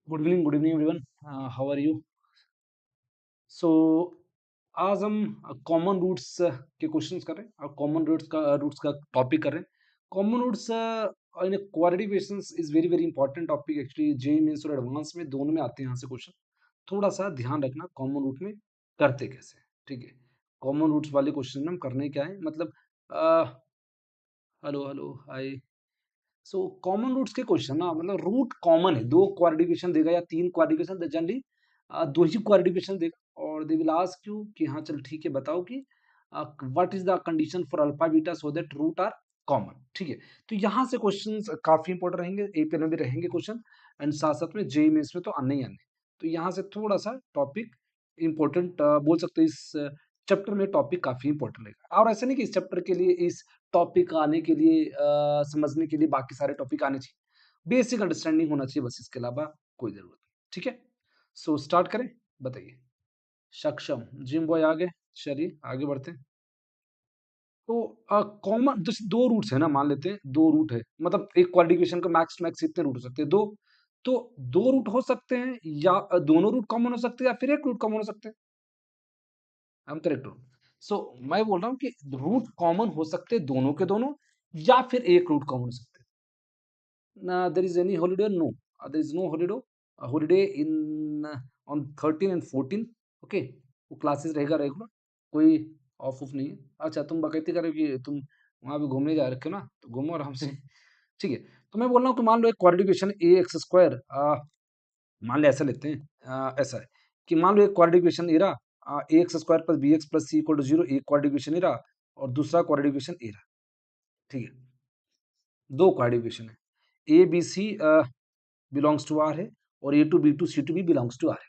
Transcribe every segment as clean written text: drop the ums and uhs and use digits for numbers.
Good evening everyone. How are you? So आज हम common roots के क्वेश्चंस कर रहे हैं और कॉमन रूट्स का टॉपिक कर रहे हैं। Common roots in quadratic is very very important topic. Actually JEE Mains और एडवांस में दोनों में आते हैं यहाँ से क्वेश्चन। थोड़ा सा ध्यान रखना कॉमन रूट में करते कैसे हैं, ठीक है। कॉमन रूट्स वाले क्वेश्चन में हम करने क्या है, मतलब hello hello hi. So common roots के क्वेश्चन ना, मतलब रूट कॉमन है, दो क्वाड्रिकेशन देगा या तीन क्वाड्रिकेशन, जनरली दो ही क्वाड्रिकेशन देगा और दे विल आस्क यू कि हाँ चल ठीक है बताओ कि what is the condition for alpha beta so that root are common, ठीक है। तो यहाँ से क्वेश्चंस काफी इंपॉर्टेंट रहेंगे, एपीएल में भी रहेंगे क्वेश्चन एंड साथ साथ में जेई मेंस में तो आने ही आने। तो यहाँ से थोड़ा सा टॉपिक इंपॉर्टेंट बोल सकते हैं, इस चैप्टर में टॉपिक काफी इंपॉर्टेंट रहेगा। और ऐसा नहीं कि इस चैप्टर के लिए, इस टॉपिक आने के लिए, समझने के लिए बाकी सारे टॉपिक आने चाहिए। बेसिक अंडरस्टैंडिंग होना चाहिए बस, इसके अलावा कोई जरूरत नहीं, ठीक है। सो स्टार्ट करें, बताइए। सक्षम जिम बॉय आ गए, चलिए आगे बढ़ते हैं। तो कॉमन जैसे दो रूट्स है ना, मान लेते हैं दो रूट है, मतलब एक क्वाड्रिकेशन का मैक्स मैक्स इतने रूट हो सकते हैं, दो। तो दो रूट हो सकते हैं या दोनों रूट कॉमन हो सकते हैं या फिर एक रूट कॉमन हो सकते हैं। I am correct. सो मैं बोल रहा हूँ कि रूट कॉमन हो सकते हैं दोनों के दोनों, या फिर एक रूट कॉमन हो सकते हैं। There is any holiday? No, there is no holiday. Holiday in on 13 and 14. Okay, वो क्लासेस रहेगा रेगुलर, कोई ऑफ ऑफ नहीं है। अच्छा तुम बकैती करो कि तुम वहां भी घूमने जा रखे हो ना, तो घूमो आराम से। ठीक है। तो मैं बोल रहा हूँ कि मान लो एक क्वाड्रिकेशन ए एक्स स्क्वायर, मान लो ऐसा लेते हैं, ऐसा है कि मान लो एक क्वाड्रिकेशन ए रहा, a x square plus b x plus c equal to zero, एक क्वाड्रिकेशन ए रहा और दूसरा क्वाड्रिकेशन ए रहा, ठीक है। दो क्वाड्रिकेशन है, a b c belongs to R है और a two b two c two भी बिलोंग्स टू आर है।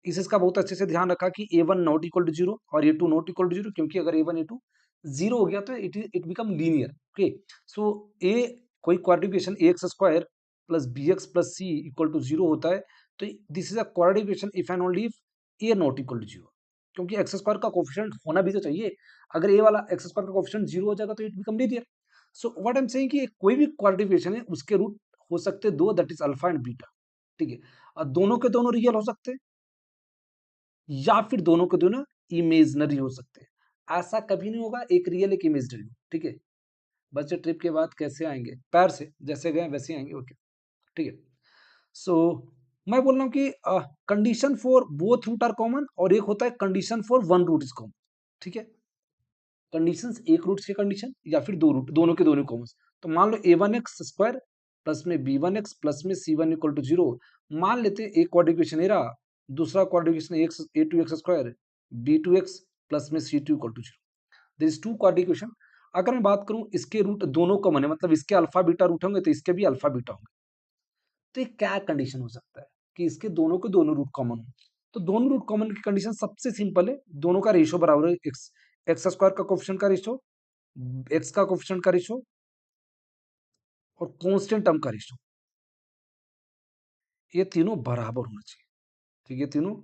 इसका बहुत अच्छे से ध्यान रखा कि a one not equal to zero और a two not equal to zero, क्योंकि अगर a one a two zero हो गया तो it become linear. Okay, so a कोई quadratic equation a x square plus b x plus c equal to zero होता है, तो this is a quadratic equation if and only if a not equal to zero, क्योंकि x square का coefficient होना भी तो चाहिए। अगर ए वाला एक्स स्क्वायर का कोफिशिएंट जीरो हो जाएगा तो it become linear. So what I am saying कि कोई भी क्वाड्रिकेशन है उसके रूट हो सकते हैं दो, that is alpha and beta, ठीक है। और दोनों के दोनों रियल हो सकते हैं या फिर दोनों के दोनों इमेजनरी हो सकते हैं। ऐसा कभी नहीं होगा एक रियल एक इमेजनरी हो, ठीक है। बच्चे ट्रिप के बाद कैसे आएंगे? पैर से, जैसे गए वैसे ही आएंगे, ओके, ठीक है। सो मैं बोल रहा हूँ कि condition for both root are common और एक होता है condition for one root is common, ठीक है। कंडीशंस एक रूट के कंडीशन या फिर दो रूट, दोनों के दोनों कॉमन। तो मान लो a one x square plus में बी वन एक्स प्लस में c one equal to zero. मान लेते हैं एक क्वाड्रिकेशन ए रहा, दूसरा quadratic equation x a two x square b two x plus में c two equal to zero. This two quadratic equation, अगर मैं बात करूं इसके रूट दोनों कॉमन है, मतलब इसके अल्फा बीटा रूट होंगे तो इसके भी अल्फा बीटा होंगे। तो ये क्या कंडीशन हो सकता है कि इसके दोनों के दोनों रूट कॉमन हो? तो दोनों रूट कॉमन की कंडीशन सबसे सिंपल है, दोनों का रेशियो बराबर है एक्स, एक्स स्क्वायर का कोफिशिएंट का रेशियो, एक्स का कोफिशिएंट का रेशियो और कांस्टेंट टर्म का रेशियो, ये तीनों बराबर होना चाहिए, ठीक है। तीनों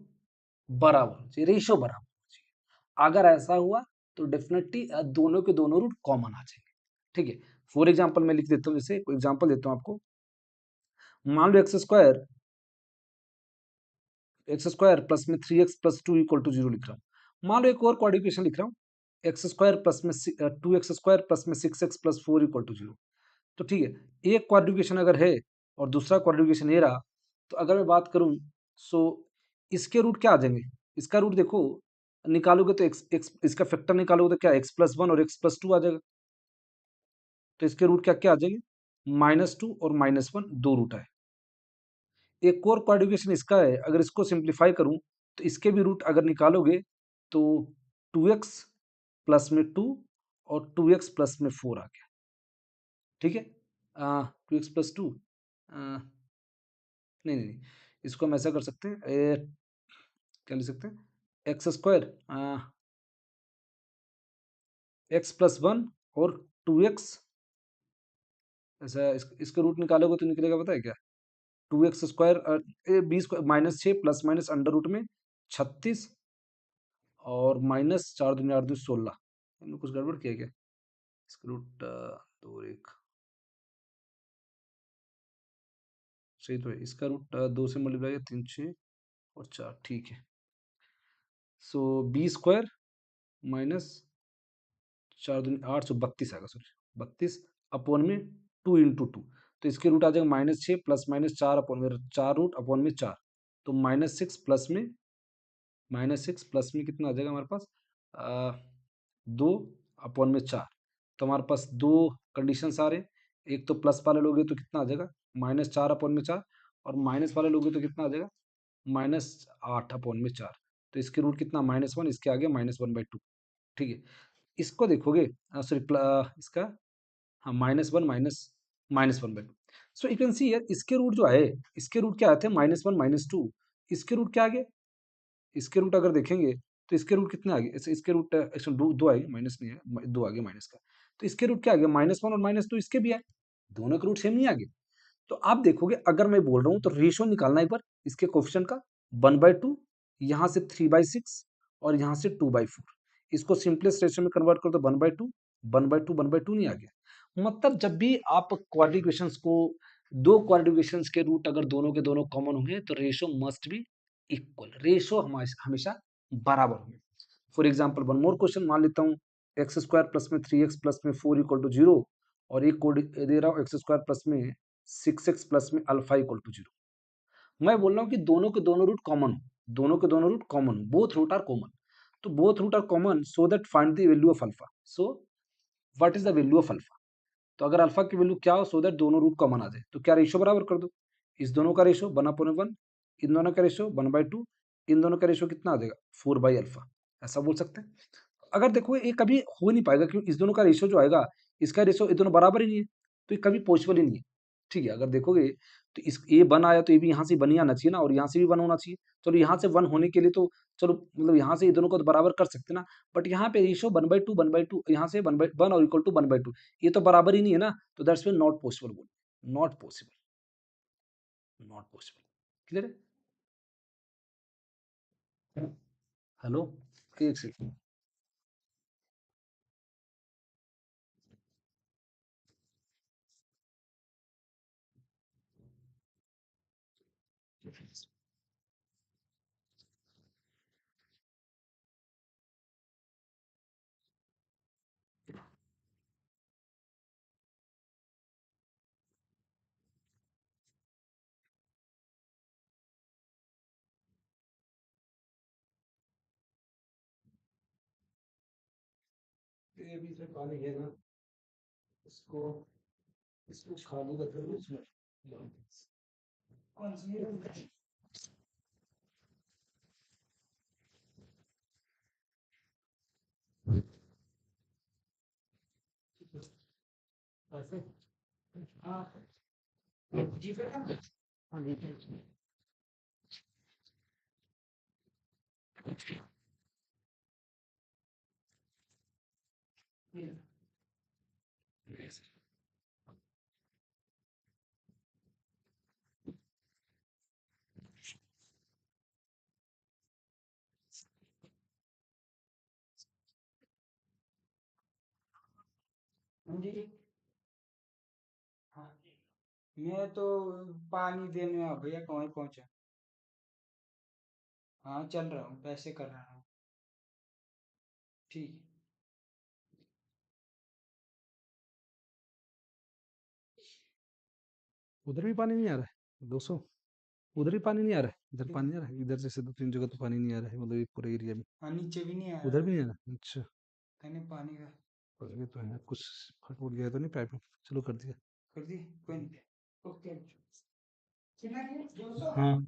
बराबर होना चाहिए, रेशियो बराबर होना चाहिए। अगर ऐसा हुआ तो डेफिनेटली दोनों के दोनों रूट कॉमन आ जाएंगे, ठीक है। फॉर एग्जांपल मैं लिख देता हूं, जैसे कोई एग्जांपल देता हूं आपको। मान लो एक्स स्क्वायर प्लस में three x plus two equal to zero लिख रहा हूँ। मान लो एक और क्वाड्रिकेशन लिख रहा हूँ, एक्स स्क्वायर प्लस में टू एक्स स्क्वायर प्लस में six x plus four equal to zero. तो ठीक है, एक क्वाड्रिकेशन अगर है और दूसरा क्वाड्रिकेशन ये रहा, तो अगर मैं बात करूं, सो इसके रूट क्या आ जाएंगे? इसका रूट देखो, निकालोगे तो एक्स एक्स, इसका फैक्टर निकालोगे तो क्या एक्स प्लस वन और एक्स प्लस टू आ जाएगा। तो इसके रूट क्या क्या आ जाएंगे? माइनस टू और माइनस वन, दो रूट आए। एक और क्वाड्रिकेशन इसका है, अगर इसको सिंप्लीफाई करूं तो इसके भी रूट अगर निकालोगे तो टू एक्स प्लस में टू और टू एक्स प्लस में फोर आ गया, ठीक है। टू एक्स प्लस टू, नहीं नहीं नहीं, इसको हम ऐसा कर सकते हैं, क्या लिख सकते हैं, x square x plus one और टू एक्स, ऐसा इसका रूट निकालोगे तो निकलेगा, पता है क्या? टू एक्स स्क्वायर बीस माइनस छः प्लस माइनस अंडर रूट में 36 और माइनस चार दूनी आठ दो 16। हमने कुछ गड़बड़ किया क्या? इसका रूट दो एक, सही तो है। इसका रूट 2 से मल्टीप्लाई है, 3 6 और 4, ठीक है। सो बी स्क्वायर माइनस 4 दूनी 8, सो 32 आएगा, सॉरी 32 अपॉन में 2 इंटू 2, तो इसके रूट आ जाएगा -6 प्लस माइनस 4 अपॉन में 4 रूट अपॉन में 4, तो -6 प्लस में कितना आ जाएगा हमारे पास 2 अपॉन में 4, तो हमारे पास दो कंडीशन आ रहे हैं। एक तो प्लस वाले लोगे तो कितना आ जाएगा -4 अपॉन में 4, और माइनस वाले लोगे तो कितना आ जाएगा -8 अपॉन में 4, तो इसके रूट कितना -1, इसके आगे -1/2, ठीक है। इसको देखोगे, सॉरी इसका, हाँ -1 -1/2, सो यू कैन सी यार, इसके रूट जो आए, इसके रूट क्या आए थे -1 -2, इसके रूट क्या आ गए, इसके रूट अगर देखेंगे तो इसके रूट कितने आ गए, इसके रूट एक्चुअली दो आए, माइनस नहीं है, दो आ गए माइनस का, तो इसके रूट क्या आ गया -1 और -2, इसके भी आए, दोनों के रूट सेम नहीं आ गए। तो आप देखोगे, अगर मैं बोल रहा हूँ तो रेशियो निकालना एक बार इसके कोफिशिएंट का, 1/2, यहाँ से 3/6 और यहाँ से 2/4, इसको सिंपलेस्ट रेशियो में कन्वर्ट कर दो, 1/2 1/2 1/2 नहीं आ गया। मतलब जब भी आप क्वाड्रेटिक इक्वेशंस को, दो क्वाड्रेटिक इक्वेशंस के रूट अगर दोनों के दोनों कॉमन होंगे तो ratio must be equal, ratio हमेशा बराबर होंगे। For example one more question मान लेता हूँ, एक्स स्क्वायर प्लस में 3x प्लस में 4 इक्वल टू 0, और एक कोड दे रहा हूँ एक्स स्क्वायर प्लस में 6x प्लस में अल्फा इक्वल टू 0। मैं बोल रहा हूँ कि दोनों के दोनों रूट कॉमन हो, दोनों के दोनों रूट कॉमन हो, बोथ रूट आर कॉमन, तो both root are common, so that find the value of alpha. So what is the value of alpha, तो अगर अल्फा की वैल्यू क्या हो, सो दैट दोनों रूट कॉमन आ जाए, तो क्या रेशियो बराबर कर दो, इस दोनों का रेशियो 1/1, इन दोनों का रेशियो 1/2, इन दोनों का रेशियो कितना आ जाएगा 4/अल्फा, ऐसा बोल सकते हैं। अगर देखो ये कभी हो नहीं पाएगा, क्योंकि इस दोनों का रेशियो जो आएगा, इसका रेशियो ये दोनों बराबर ही नहीं है, तो ये कभी पॉसिबल ही नहीं है, ठीक है। अगर देखोगे तो इस ये 1 आया तो ये भी यहाँ से 1 ही आना चाहिए ना, और यहाँ से भी 1 होना चाहिए, चलो यहाँ से 1 होने के लिए तो चलो मतलब यहाँ से ये दोनों को तो बराबर कर सकते हैं ना, बट यहाँ पे रेशियो 1/2 यहाँ से 1/1 और इक्वल टू 1/2, ये तो बराबर ही नहीं है ना, तो दैट्स मीन नॉट पॉसिबल, बोल not possible, not possible, clear है। हेलो, एक सेकंड। ये भी इसमें पानी है ना, इसको इसको खाली कर दो इसमें, कौन सी है? ऐसे, हाँ जी फिर, हाँ जी जी, हाँ मैं तो पानी देने आ भैया, कहाँ पहुंचा। हाँ चल रहा हूँ, पैसे कर रहा हूँ, ठीक है। उधर भी पानी नहीं आ रहा है 200, उधर भी पानी नहीं आ रहा है, इधर पानी आ रहा है, इधर जैसे 2 3 जगह तो पानी नहीं आ रहा है, मतलब ये पूरे एरिया में। हाँ नीचे भी नहीं आ उधर रहा भी नहीं आ रहा, अच्छा। मैंने पानी का और ये तो है, कुछ फट उड़ गया तो नहीं पाइप में, चलो कर दिया, कर दी, कोई नहीं, ओके। कितना है 200? हाँ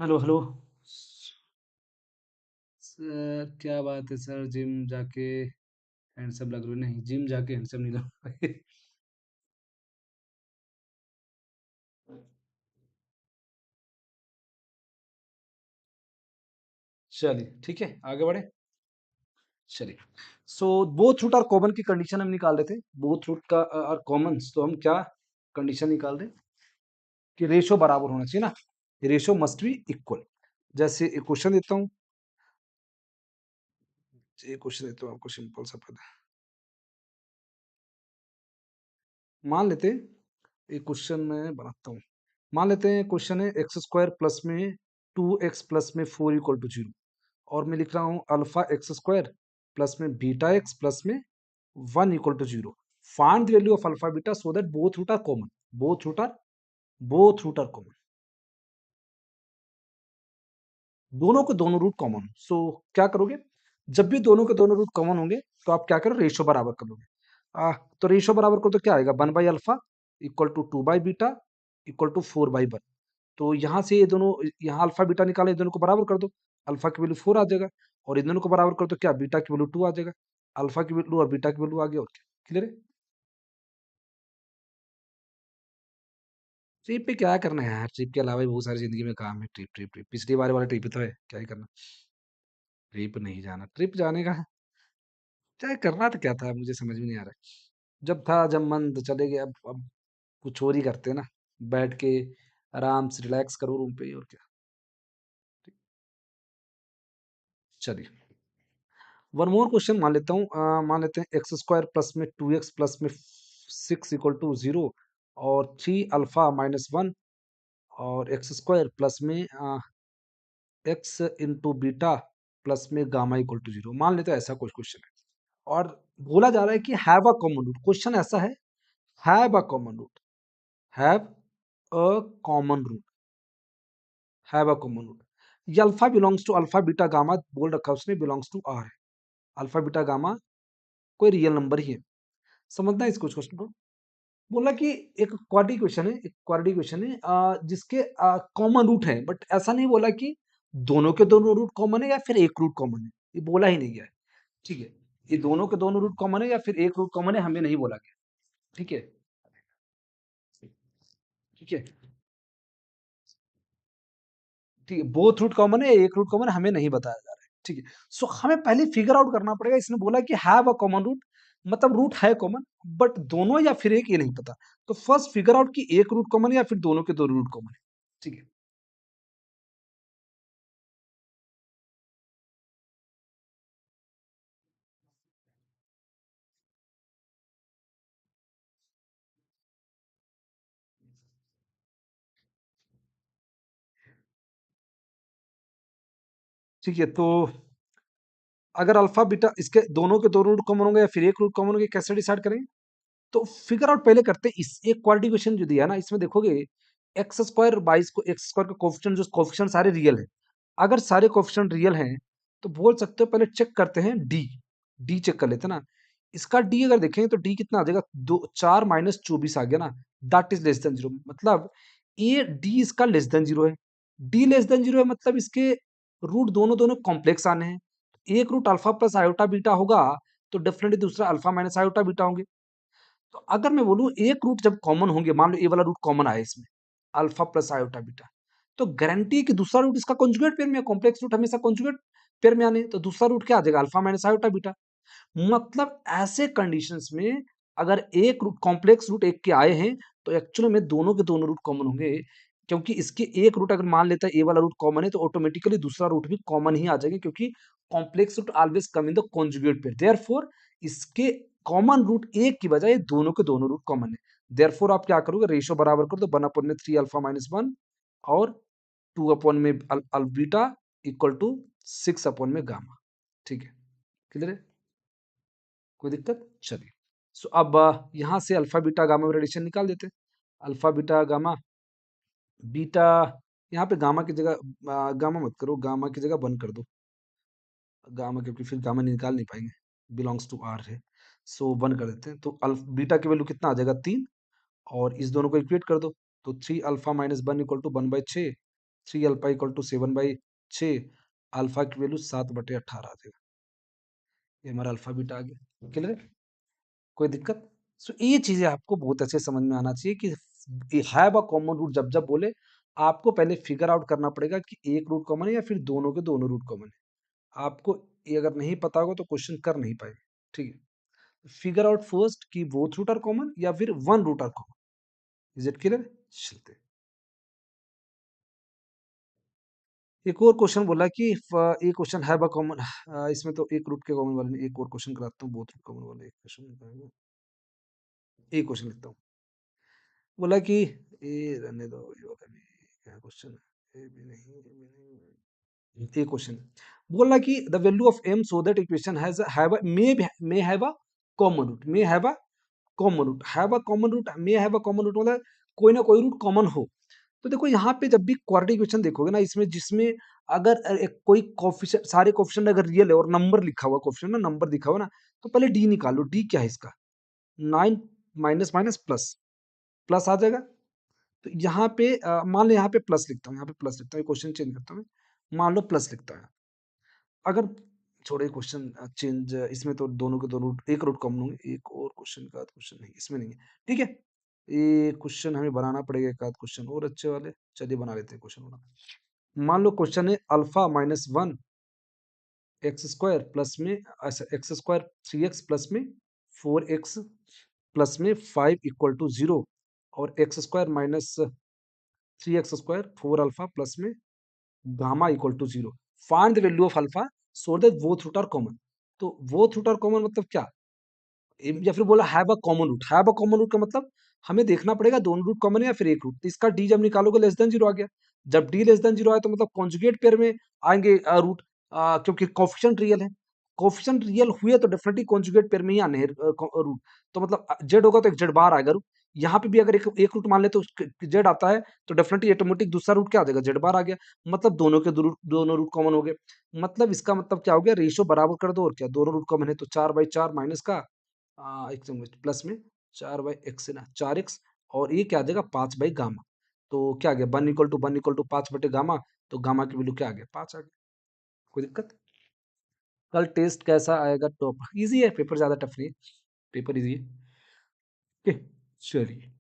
हेलो हेलो सर, क्या बात है सर? जिम जाके हैंडसम लग रहे हो? नहीं, जिम जाके हैंडसम नहीं लग रहे। चलिए ठीक है, आगे बढ़े। चलिए, so both root are common की कंडीशन हम निकाल रहे थे। बोथ रूट का आर कॉमन, तो हम क्या कंडीशन निकाल रहे हैं कि रेशो बराबर होना चाहिए ना। Ratio must be equal. जैसे एक क्वेश्चन देता हूँ, एक क्वेश्चन देता हूँ आपको सिंपल सा। पता मान लेते हैं, एक क्वेश्चन मैं बनाता हूँ। मान लेते हैं क्वेश्चन है एक्स स्क्वायर प्लस में 2x प्लस में 4 इक्वल टू 0, और मैं लिख रहा हूँ अल्फा एक्स स्क्वायर प्लस में बीटा एक्स प्लस में 1 equal to 0। Find the value of alpha beta so that both root are common. Both root are both root are common, दोनों के दोनों रूट कॉमन। सो क्या करोगे, जब भी दोनों के दोनों रूट कॉमन होंगे तो आप क्या करो, रेशो बराबर कर लोगे। तो रेशो बराबर करो तो क्या आएगा, 1/अल्फा इक्वल टू 2/बीटा इक्वल टू 4/1। तो यहाँ से ये दोनों, यहाँ अल्फा बीटा निकाले, दोनों को बराबर कर दो, अल्फा की वैल्यू 4 आ जाएगा। और इन दोनों को बराबर कर दो, क्या बीटा की वैल्यू 2 आ जाएगा। अल्फा की वैल्यू और बीटा की वैल्यू आ गया, और क्या क्लियर है। ट्रिप पे क्या करना है यार, ट्रिप के अलावा भी बहुत सारी जिंदगी में काम है। ट्रिप ट्रिप ट्रिप पिछली बार वाला ट्रिप तो है, क्या ही करना। ट्रिप नहीं जाना, ट्रिप जाने का चाहे करना तो क्या था, मुझे समझ में नहीं आ रहा। जब था जब मन तो चले गए, अब कुछ और ही करते हैं ना, बैठ के आराम से रिलैक्स करो रूम पे ही, और क्या। चलिए, वन मोर क्वेश्चन मान लेता हूँ। मान लेते हैं एक्स स्क्वायर प्लस में 2x प्लस में 6 इक्वल टू 0, और 3 अल्फा -1, और एक्स स्क्वायर प्लस में एक्स इंटू बीटा प्लस में गामा इक्वल टू 0। मान लेते हैं ऐसा कुछ क्वेश्चन है, और बोला जा रहा है कि have a common root. Question ऐसा है, have a common root, have a common root, have a common root. ये alpha belongs to alpha beta gamma बोल रखा है उसने, बिलोंग्स टू आर है। अल्फा बीटा गामा कोई रियल नंबर ही है। समझना है इस कुछ क्वेश्चन को। बोला कि एक क्वाड्री क्वेश्चन है, एक क्वाड्री क्वेश्चन है जिसके कॉमन रूट है, बट ऐसा नहीं बोला कि दोनों के दोनों रूट कॉमन है या फिर एक रूट कॉमन है, ये बोला ही नहीं गया है। ठीक है, ये दोनों के दोनों रूट कॉमन है या फिर एक रूट कॉमन है, हमें नहीं बोला गया। ठीक है, ठीक है, ठीक है, बोथ रूट कॉमन है, एक रूट कॉमन है, हमें नहीं बताया जा रहा है। ठीक है, सो हमें पहले फिगर आउट करना पड़ेगा। इसने बोला कि हैव अ कॉमन रूट, मतलब रूट है कॉमन, बट दोनों या फिर एक, ये नहीं पता। तो फर्स्ट फिगर आउट कि एक रूट कॉमन है या फिर दोनों के दो रूट कॉमन है। ठीक है, ठीक है, तो अगर अल्फा बीटा इसके दोनों के दो रूट कॉमन होंगे या फिर एक रूट कॉमन होंगे, कैसे डिसाइड करेंगे। तो फिगर आउट पहले करते हैं। इस एक क्वाड्रेटिक इक्वेशन जो दिया है ना, इसमें देखोगे एक्स स्क्वायर बाईस को, एक्स स्क्वायर का कोफिशिएंट, जो कोफिशिएंट सारे रियल है। अगर सारे कोफिशिएंट रियल हैं तो बोल सकते हो, पहले चेक करते हैं डी। डी चेक कर लेते हैं ना। इसका डी अगर देखें तो डी कितना आ जाएगा, 4 - 24 आ गया ना। That is less than zero, मतलब ये डी इसका लेस देन जीरो है। डी लेस देन जीरो है, मतलब इसके रूट दोनों दोनों कॉम्प्लेक्स आने हैं। एक root alpha plus iota beta होगा, तो डेफिनेटली दूसरा अल्फा माइनस आयोटा बीटा होंगे। तो अगर मैं बोलूँ एक रूट जब कॉमन होंगे, मान लो ए वाला रूट कॉमन आया इसमें, अल्फा प्लस आयोटा बीटा, तो गारंटी है कि दूसरा रूट इसका कॉन्जुगेट पेयर में, कॉम्प्लेक्स रूट हमेशा कॉन्जुगेट पेयर में आने, तो दूसरा रूट क्या आ जाएगा, अल्फा माइनस आयोटा बीटा। मतलब ऐसे कंडीशंस में अगर एक रूट कॉम्प्लेक्स रूट एक के आए हैं, तो एक्चुअली में दोनों के दोनों रूट कॉमन होंगे। क्योंकि इसके एक रूट अगर मान लेता है ए वाला रूट कॉमन है, तो ऑटोमेटिकली दूसरा रूट भी कॉमन ही आ जाएगा, क्योंकि complex root always come in the conjugate pair. Therefore इसके कॉमन रूट एक की बजाय दोनों के दोनों रूट कॉमन है। देयरफॉर आप क्या करोगे, रेशियो बराबर कर दो, 1/3 अल्फा -1 और 2 में बीटा इक्वल टू 6 में गामा। ठीक है, क्लियर है, कोई दिक्कत। चलिए, सो अब यहाँ से अल्फा बीटा गामा में रेडिएशन निकाल देते हैं। अल्फा बीटा गामा, बीटा, यहाँ पे गामा की जगह गामा मत करो, गामा की जगह 1 कर दो। गामा, क्योंकि फिर गामा निकाल नहीं पाएंगे, बिलोंग्स टू आर है। सो 1 कर देते हैं, तो बीटा की वैल्यू कितना आ जाएगा, 3। और इस दोनों को इक्वेट कर दो, तो 3 alpha -1 equal to 1/6। 3 alpha equal to 7/6, alpha की वैल्यू 7/18 आ जाएगा। ये हमारा अल्फा बीटा आ गया। क्लियर है? कोई दिक्कत? सो ये चीजें आपको बहुत अच्छे समझ में आना चाहिए कि हैव अ कॉमन रूट जब जब बोले, आपको पहले फिगर आउट करना पड़ेगा कि एक रूट कॉमन है या फिर दोनों के दोनों रूट कॉमन है। आपको ये अगर नहीं पता होगा तो क्वेश्चन कर नहीं पाएंगे। ठीक है, फिगर आउट फर्स्ट कि बोथ रूट आर कॉमन या फिर one root are common. Is it clear? चलते हैं। एक और क्वेश्चन बोला कि एक क्वेश्चन है कॉमन, इसमें तो एक रूट के कॉमन वाले नहीं, एक और क्वेश्चन कराता हूँ बोथ रूट कॉमन वाले। एक क्वेश्चन, एक क्वेश्चन लिखता हूँ। बोला कि ये रहने दो, ये वाला भी क्या क्वेश्चन है, ये भी नहीं, ये भी नहीं। एक क्वेश्चन बोला कि the value of m so that equation has may have a common root, may have a common root, have a common root, may have a common root मतलब कोई ना कोई रूट कॉमन हो। तो देखो यहाँ पे जब भी क्वाड्रेटिक इक्वेशन देखोगे ना, इसमें जिसमें अगर कोई कोफिशिएंट, सारे कोफिशिएंट अगर रियल है और नंबर लिखा हुआ, कोफिशिएंट ना नंबर दिखा हुआ ना, तो पहले डी निकालो। डी क्या है इसका? 9 माइनस माइनस प्लस, प्लस आ जाएगा। तो यहाँ पे मान लो यहाँ पे प्लस लिखता हूँ, यहाँ पे प्लस लिखता हूँ, क्वेश्चन चेंज करता हूँ। मान लो प्लस लिखता है। अगर छोड़े क्वेश्चन चेंज, इसमें तो दोनों के दोनों एक रूट कॉमन होंगे। एक और क्वेश्चन का क्वेश्चन नहीं, इसमें नहीं है। ठीक है, ये क्वेश्चन हमें बनाना पड़ेगा, एक आध क्वेश्चन और अच्छे वाले। चलिए बना लेते हैं क्वेश्चन वाला। मान लो क्वेश्चन है alpha minus 1 x square plus में, अच्छा एक्स स्क्वायर 3x प्लस में 4x प्लस में 5 इक्वल टू 0, और x square minus 3x² 4 alpha plus में gamma equal to 0। Find the value of alpha so that both root are common. तो both root are common मतलब क्या? या फिर बोला have a common root. Have a common root का मतलब हमें देखना पड़ेगा दोनों रूट कॉमन है या फिर एक रूट। तो इसका डी जब निकालोगे लेस देन 0 आ गया। जब डी लेस देन 0 आया तो मतलब कॉन्जुगेट पेयर में आएंगे रूट, क्योंकि कोफिशिएंट रियल है। कोफिशिएंट रियल हुए तो डेफिनेटली कॉन्जुगेट पेयर में ही आने हैं रूट। तो मतलब जेड होगा तो एक जेड बार आएगा रूट। यहाँ पे भी अगर एक रूट मान ले तो जेड आता है तो डेफिनेटली ऑटोमेटिक दूसरा रूट क्या आ जाएगा? जेड बार आ गया। मतलब दोनों के दोनों रूट कॉमन हो गए। मतलब इसका मतलब क्या हो गया? रेशियो बराबर कर दो और क्या, दोनों रूट कॉमन है तो 4/4 माइनस का एक प्लस में 4/x है ना, 4x, और ये क्या आ जाएगा? 5/गामा। तो क्या आ गया? 1 = 5/गामा। तो गामा की वैल्यू क्या आ गया? 5 आ गया। कोई दिक्कत? कल टेस्ट कैसा आएगा? टॉप इजी है, पेपर ज्यादा टफ नहीं है, पेपर इजी है। ओके, चलिए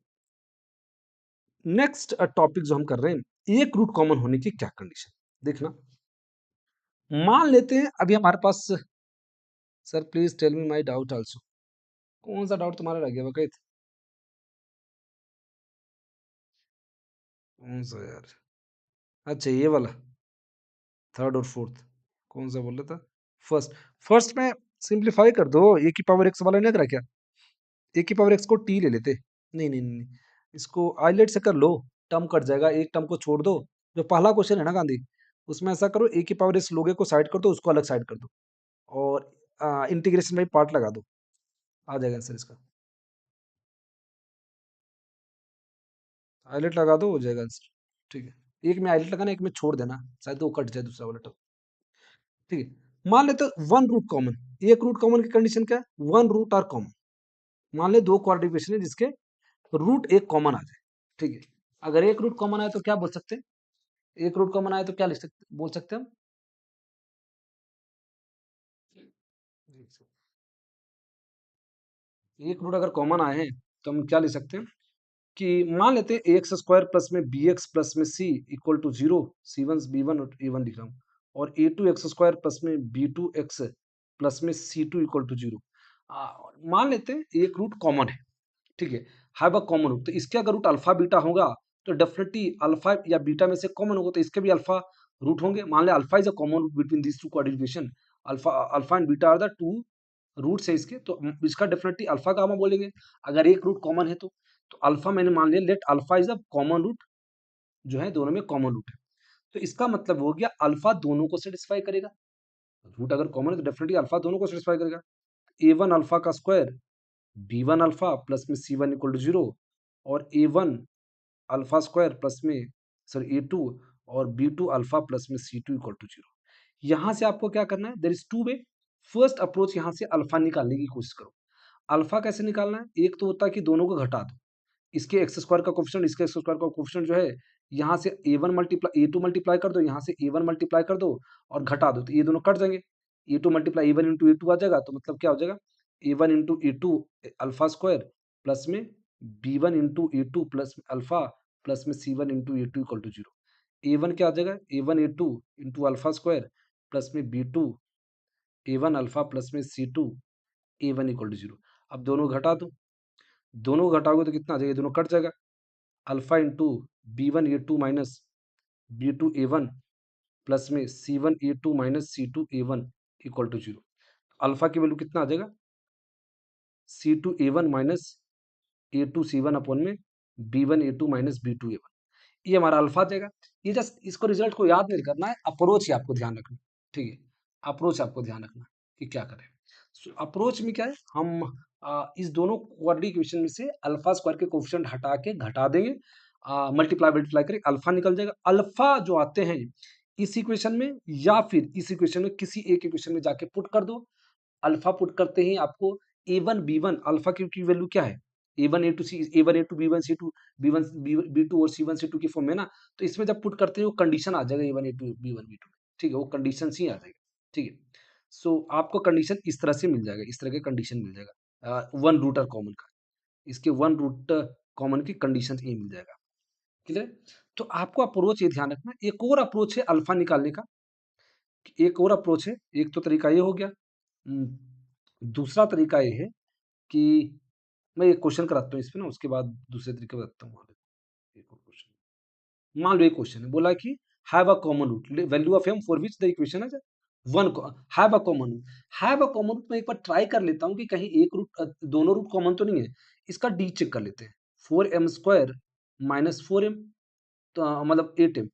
नेक्स्ट टॉपिक जो हम कर रहे हैं, एक रूट कॉमन होने की क्या कंडीशन। देखना, मान लेते हैं अभी हमारे पास, sir please tell me my doubt also. कौन सा डाउट तुम्हारा रह गया बकैत? कौन सा यार? अच्छा ये वाला, थर्ड और फोर्थ। कौन सा बोल रहा था? फर्स्ट। फर्स्ट में सिंप्लीफाई कर दो, ए की पावर एक्स वाला नहीं करा क्या? ए की पावर एक्स को टी ले लेते। नहीं नहीं नहीं, इसको आइलेट से कर लो, टर्म कट जाएगा, एक टर्म को छोड़ दो। जो पहला क्वेश्चन है ना गांधी, उसमें ऐसा करो, ए की पावर एक्स लोगे को साइड कर दो, उसको अलग साइड कर दो, और इंटीग्रेशन में पार्ट लगा दो, आ जाएगा आंसर इसका। आइलेट लगा दो, हो जाएगा आंसर। ठीक है, एक में आइलेट लगाना, एक में छोड़ देना, शायद वो कट जाए दूसरा वाला टर्म। ठीक है, मान लेते वन रूट कॉमन। एक रूट कॉमन की कंडीशन क्या है? One root are common. मान ले दो क्वाड्रिकेशन है जिसके रूट एक कॉमन आ जाए। ठीक है, अगर एक रूट कॉमन आए तो क्या बोल सकते हैं? एक रूट कॉमन आए तो क्या लिख सकते, बोल सकते हैं हम? एक रूट अगर कॉमन आए हैं तो हम क्या लिख सकते हैं कि मान लेते हैं ax² प्लस में bx प्लस में c equal to 0, c1 b1 और a1 लिख रहा हूँ, और a2x² प्लस में b2x प्लस में c2 इक्वल टू 0। मान लेते हैं एक रूट कॉमन है। ठीक है, हैव अ कॉमन रूट, तो इसके अगर रूट अल्फा बीटा होगा तो डेफिनेटली अल्फा या बीटा में से कॉमन होगा तो इसके भी अल्फा रूट होंगे। मान ले alpha is a common root between this two coordination. Alpha alpha and beta are the two roots है इसके, तो इसका डेफिनेटली अल्फा गामा बोलेंगे। अगर एक रूट कॉमन है तो अल्फा मैंने मान लिया, let alpha is a common root, जो है दोनों में कॉमन रूट है। तो इसका मतलब हो गया अल्फा दोनों को सेटिस्फाई करेगा। रूट अगर कॉमन है तो डेफिनेटली अल्फा दोनों को सेटिस्फाई करेगा। a1 अल्फा का स्क्वायर b1 अल्फा प्लस में c1 इक्वल टू 0, और a1 अल्फा स्क्वायर प्लस में, सॉरी a2 और b2 अल्फा प्लस में c2 इक्वल टू 0। यहां से आपको क्या करना है? There is two way. First approach, यहां से अल्फा निकालने की कोशिश करो। अल्फा कैसे निकालना है? एक तो होता है कि दोनों को घटा दो, इसके एक्स स्क्वायर का कोफिशिएंट, इसके एक्स स्क्वायर का कोफिशिएंट जो है यहाँ से A2 मल्टीप्लाई कर दो, यहाँ से A1 मल्टीप्लाई कर दो और घटा दो, तो ये दोनों कट जाएंगे। A2 multiply A1 into A2 आ जाएगा, तो मतलब क्या हो जाएगा, A1 into A2 alpha square plus में B1 into A2 plus alpha plus में C1 into A2 equal to 0। A1 क्या आ जाएगा, A1 A2 into alpha square plus में B2 A1 अल्फा प्लस में C2 A1 इक्वल टू 0। अब दोनों घटा दो, दोनों घटाओगे तो कितना आ जाएगा, दोनों कट जाएगा। Alpha into B1 A2 minus B2 A1 plus में C1 A2 minus C2 A1 equal to 0। Alpha की वैल्यू कितना आ जाएगा, C2 A1 minus A2 C1 upon में B1 A2 minus B2 A1, ये हमारा अल्फा देगा। ये जस्ट इसको रिजल्ट को याद नहीं करना है, अप्रोच ही आपको ध्यान रखना, ठीक है, अप्रोच आपको ध्यान रखना कि क्या करें। अप्रोच में क्या है, हम इस दोनों क्वाड्रेटिक इक्वेशन में से अल्फा स्क्वायर के कोफिशिएंट हटा के घटा देंगे, मल्टीप्लाई मल्टीप्लाई करें, अल्फा निकल जाएगा। अल्फा जो आते हैं इस इक्वेशन में या फिर इस इक्वेशन में किसी एक इक्वेशन में जाके पुट कर दो। अल्फा पुट करते ही आपको A1 B1 अल्फा की वैल्यू क्या है, A1 A2 B1 C2 B1 B2 और C1 C2 की फॉर्म में ना, तो इसमें जब पुट करते हो कंडीशन आ जाएगा A1 A2 B1 B2, ठीक है, वो कंडीशन ही आ जाएगा, ठीक है। सो आपको कंडीशन इस तरह से मिल जाएगा, इस तरह के कंडीशन मिल जाएगा, वन रूटर कॉमन का, इसके वन रूट कॉमन की कंडीशन ये मिल जाएगा, क्लियर। तो आपको अप्रोच ये ध्यान रखना, एक और अप्रोच है अल्फा निकालने का, एक और अप्रोच है, एक तो तरीका ये हो गया, दूसरा तरीका ये है कि मैं एक क्वेश्चन कराता हूँ इसमें ना, उसके बाद दूसरे तरीके बताता हूँ। एक और क्वेश्चन, मान लो एक क्वेश्चन है, बोला कि have a common root value of m for which the equation है one, have a common root, have a common root में एक बार ट्राई कर लेता हूँ कि कहीं एक रूट, दोनों रूट कॉमन तो नहीं है, इसका डी चेक कर लेते हैं। 4m² माइनस 4m, तो मतलब 8m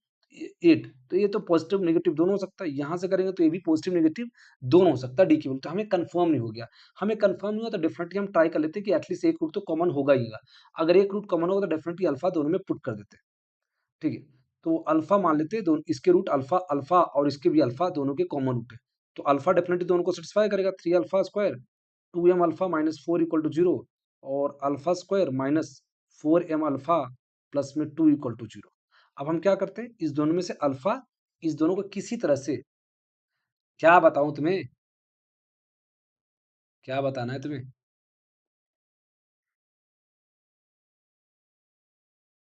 8, तो ये तो पॉजिटिव नेगेटिव दोनों हो सकता है, यहाँ से करेंगे तो ये भी पॉजिटिव नेगेटिव दोनों हो सकता है डी की वैल्यू, तो हमें कंफर्म नहीं हो गया। हमें कंफर्म नहीं हुआ तो डेफिनेटली हम ट्राई कर लेते हैं कि एटलीस्ट एक रूट तो कॉमन होगा ही होगा। अगर एक रूट कॉमन होगा तो डेफिनेटली अल्फा दोनों में पुट कर देते हैं, ठीक है। तो अल्फा मान लेते हैं, दोनों इसके रूट अल्फा अल्फा और इसके भी अल्फा दोनों के कॉमन रूट है, तो अल्फा डेफिनेटली दोनों को सेटिस्फाई करेगा। 3 alpha square 2m alpha minus 4 equal to 0 और alpha square minus 4m alpha plus में 2 इक्वल टू 0। अब हम क्या करते हैं, इस दोनों में से अल्फा, इस दोनों को किसी तरह से, क्या बताऊं तुम्हें, क्या बताना है तुम्हें,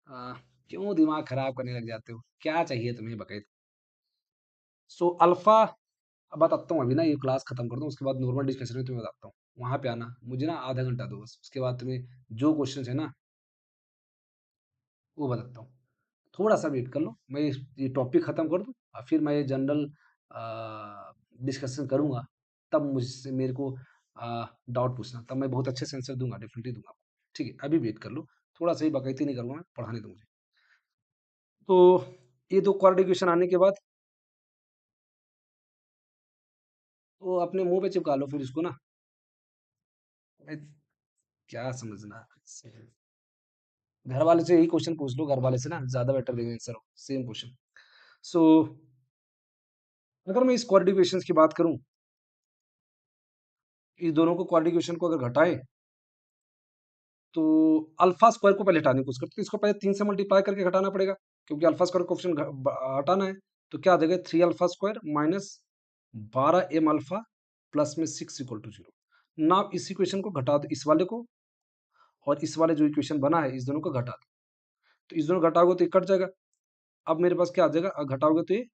आ, क्यों दिमाग खराब करने लग जाते हो, क्या चाहिए तुम्हें बकैत। सो अल्फा, अब बताता हूँ, अभी ना ये क्लास खत्म कर दूँ, उसके बाद नॉर्मल डिस्कशन में तुम्हें बताता हूँ, वहां पे आना, मुझे ना आधा घंटा दो बस, उसके बाद तुम्हें जो क्वेश्चन है ना वो बताता हूँ। थोड़ा सा वेट कर लो, मैं ये टॉपिक खत्म कर दूँ और फिर मैं ये जनरल डिस्कशन करूंगा, तब मुझसे मेरे को डाउट पूछना, तब मैं बहुत अच्छे से आंसर दूंगा, डेफिनेटली दूंगा, ठीक है। अभी वेट कर लो, थोड़ा सा ही, बकैती नहीं करूंगा मैं, पढ़ाने दो मुझे। तो ये दो क्वाड्रेटिक आने के बाद वो अपने मुंह पे चिपका लो फिर इसको ना, मैं क्या समझना, घर वाले से यही क्वेश्चन पूछ लो, घर वाले से ना ज्यादा बेटर देंगे आंसर, सेम क्वेश्चन। सो अगर मैं इस क्वाड्रेटिक की बात करूं, इस दोनों को क्वाड्रेटिक को अगर घटाए तो अल्फा स्क्वायर को पहले हटाने की कोशिश करते हैं, इसको पहले 3 से मल्टीप्लाई करके घटाना पड़ेगा, क्योंकि अल्फा स्क्वायर कोएफिशिएंट हटाना है। तो क्या आ जाएगा, 3 alpha square minus 12m alpha plus में 6 इक्वल टू 0। नाउ इस इक्वेशन को घटा दो, इस वाले को, और इस वाले जो इक्वेशन बना है इस दोनों को घटा दो, तो इस दोनों घटाओगे तो ये कट जाएगा। अब मेरे पास क्या आ जाएगा, घटाओगे तो ये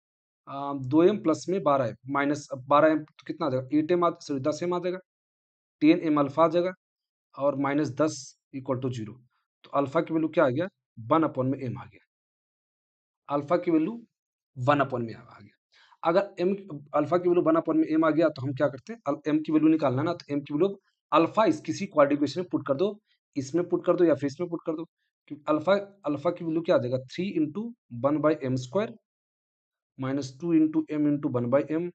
2m प्लस में 12m माइनस 12m, तो कितना आ जाएगा, 8m सॉरी 10m आ जाएगा, 10m अल्फा आ जाएगा और माइनस 10 इक्वल टू 0। तो अल्फा की वैल्यू क्या आ गया, 1/m आ गया, अल्फा की वैल्यू 1/m आ गया। अगर एम, अल्फा की वैल्यू 1/m आ गया तो हम क्या करते हैं, एम की वैल्यू निकालना है ना, तो एम की वैल्यू अल्फा इस किसी क्वाड्रेटिक में पुट कर दो, इसमें पुट कर दो या फिर इसमें पुट कर दो, क्योंकि अल्फा अल्फा की वैल्यू क्या आ जाएगा, 3 × 1/m² minus 2 × m × 1/m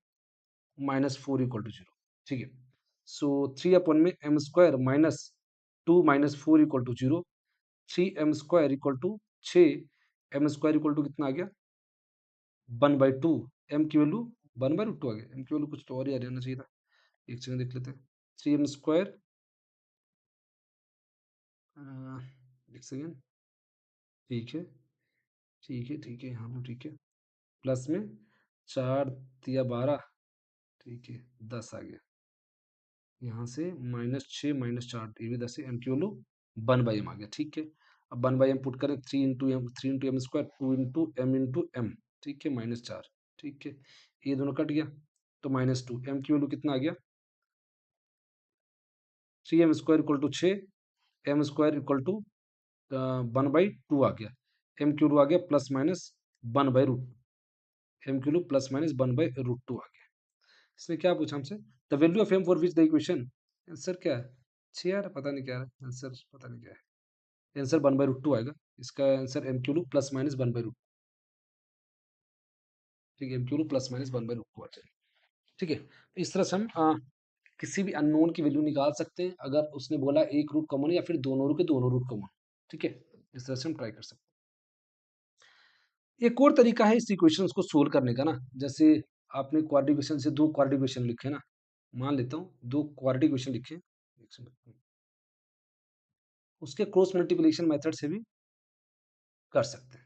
minus 4 equal to 0, ठीक है। सो 3/m² minus 2 minus 4 equal to 0, 3m² equal to 6, m² equal to कितना आ गया, 1/2, m की वैल्यू 1/√2 आ गया, m की वैल्यू कुछ तो और ही आ रहना चाहिए था, एक सेकंड देख लेते हैं। 3m², एक सेकंड, ठीक है, ठीक है, यहाँ भी ठीक है। प्लस में 4 तिया 12, ठीक है, 10 आ गया। यहाँ से -6 -4, ये भी 10 है। एम क्यू लो 1/m आ गया, ठीक है। अब 1/m पुट करें, 3 into m, 2 into m, ठीक है, -4, ठीक है। ये दोनों कट गया तो -2। एम क्यू लो कितना आ गया? 3m² equal to 6, m² equal to 1/2 आ गया। एम क्यू लो आ गया +-1/√2। एम क्यू लो +-1/√2 आ गया। इसमें क्या पूछा हमसे? The value of m for which the equation, answer क्या है? 6 यार, पता नहीं क्या है आंसर, पता नहीं क्या है। आंसर 1/√2 आएगा। इसका आंसर एम क्यू लो +-1/√2, ठीक है। एम क्यू लो +-1/√2 आ जाएगा, ठीक है। इस तरह से हम किसी भी अननोन की वैल्यू निकाल सकते हैं अगर उसने बोला एक रूट कॉमन या फिर दोनों रूट के दोनों रूट कॉमन, ठीक है। इस तरह से हम ट्राई कर सकते हैं। एक और तरीका है इस इक्वेशन को सोल्व करने का ना, जैसे आपने क्वाड्रेटिक इक्वेशन से दो क्वाड्रेटिक इक्वेशन लिखे ना, मान लेता हूँ दो क्वाड्रेटिक इक्वेशन लिखे, उसके क्रॉस मल्टीप्लिकेशन मेथड से भी कर सकते हैं।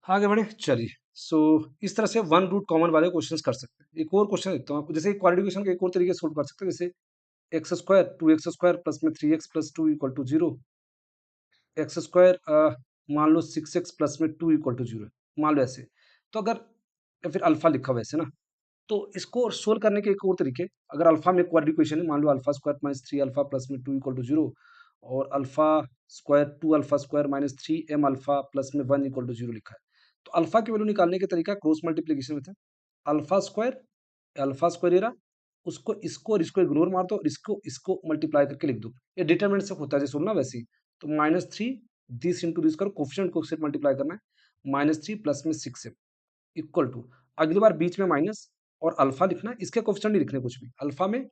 आगे बढ़े, चलिए। सो इस तरह से वन रूट कॉमन वाले क्वेश्चंस कर सकते हैं। एक और क्वेश्चन देखता हूँ आपको, जैसे क्वाड्रेटिक इक्वेशन के एक और तरीके से सोल्व कर सकते हैं, जैसे x² 2x² प्लस में 3x plus 2 equal to 0, x² मान लो 6x प्लस में 2 इक्वल टू 0, मान लो ऐसे। तो अगर, या फिर अल्फा लिखा हुआ है ऐसे ना, तो इसको सोल्व करने के एक और तरीके, अगर अल्फा में क्वाड्रेटिक इक्वेशन है, मान लो alpha square minus 3 alpha plus में 2 इक्वल टू 0, और alpha square 2 alpha square minus 3 m alpha plus में 1 इक्वल टू 0 लिखा है। तो अल्फा की वैल्यू निकालने का तरीका क्रॉस मल्टीप्लिकेशन में था। अल्फा स्क्वायर ये रहा, उसको इसको और इसको इग्नोर मार दो और इसको इसको मल्टीप्लाई करके लिख दो। ये डिटरमिनेंट से होता है जैसे ना वैसे ही। तो -3 दिस इंटू दिस करो, कोफिशिएंट को सिर्फ मल्टीप्लाई करना है। -3 प्लस में 6 इक्वल टू, अगली बार बीच में माइनस और अल्फा लिखना है, इसके कोफिशिएंट नहीं लिखने कुछ भी, अल्फा में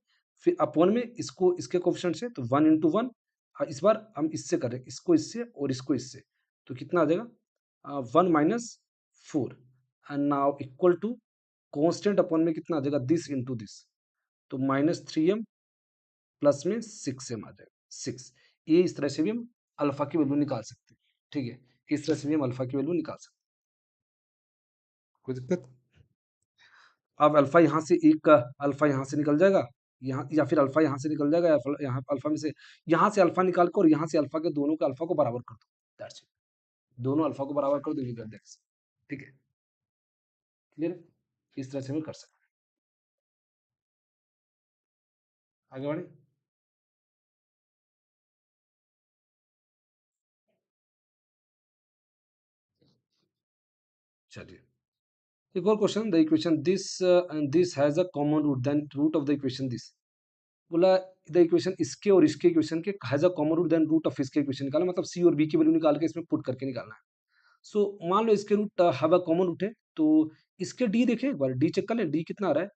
फिर अपॉन में इसको इसके कोफिशिएंट से, तो 1 इंटू 1। इस बार हम इससे करें, इसको इससे और इसको इससे, तो कितना आ जाएगा 1 - 4, and now equal to constant upon में कितना आ जाएगा दिस इंटू दिस, तो -3m प्लस में 6m आ जाएगा 6। ये इस तरह से भी हम अल्फा की वैल्यू निकाल सकते हैं, ठीक है। इस तरह से भी हम अल्फा की वैल्यू निकाल सकते हैं, कोई दिक्कत? अब अल्फा यहाँ से एक का अल्फा यहाँ से निकल जाएगा, यहाँ, या फिर अल्फा यहाँ से निकल जाएगा, या फिर यहाँ अल्फा में से, यहाँ से अल्फा निकाल कर और यहाँ से अल्फा के दोनों के अल्फा को बराबर कर दो, दैट्स इट। दोनों अल्फा को बराबर कर दो, you get this, ठीक है, क्लियर है? इस तरह से हम कर सकते हैं। आगे बढ़े, चलिए। एक और question, the equation this this has a common root, then root of the equation this, बोला द इक्वेशन इसके और इसके इक्वेशन के has a common root, then root of इसके इक्वेशन निकालना, मतलब सी और बी की वैल्यू निकाल के इसमें पुट करके निकालना है। सो मान लो इसके root have a common root है, तो इसके डी देखें एक बार, डी चेक कर लें डी कितना आ रहा है।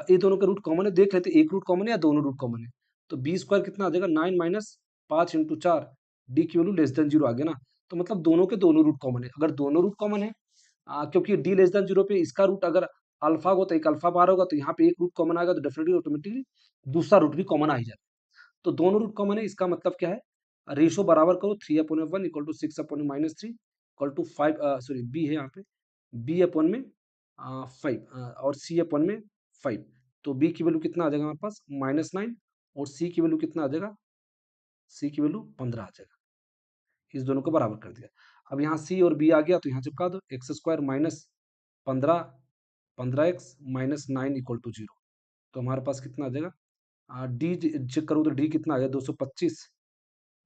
ये दोनों का रूट कॉमन है, देख लेते एक रूट कॉमन है या दोनों रूट कॉमन है। तो बी स्क्वायर कितना आ जाएगा 9 माइनस 5 इंटू 4, डी की वैल्यू लेस देन 0 आ गया ना, तो मतलब दोनों के दोनों रूट कॉमन है। अगर दोनों रूट कॉमन है, क्योंकि डी लेस देन 0 पे इसका रूट अगर अल्फा हो तो एक अल्फा बार होगा, तो यहाँ पे एक रूट कॉमन आएगा, तो डेफिनेटली ऑटोमेटिकली दूसरा रूट भी कॉमन आ ही जाएगा। तो दोनों रूट कॉमन है, इसका मतलब क्या है, रेशो बराबर करो 3/1 equal to 6/-3 equal to 5, sorry B है यहाँ पे, बी अपॉन में 5 और सी अपॉन में 5। तो बी की वैल्यू कितना आ जाएगा हमारे पास -9, और सी की वैल्यू कितना आ जाएगा, सी की वैल्यू 15 आ जाएगा। इस दोनों को बराबर कर दिया। अब यहाँ सी और बी आ गया, तो यहाँ चिपका दो, x² minus 15, 15x minus 9 equal to 0। तो हमारे पास कितना आ जाएगा, डी चेक करो तो डी कितना आ गया 225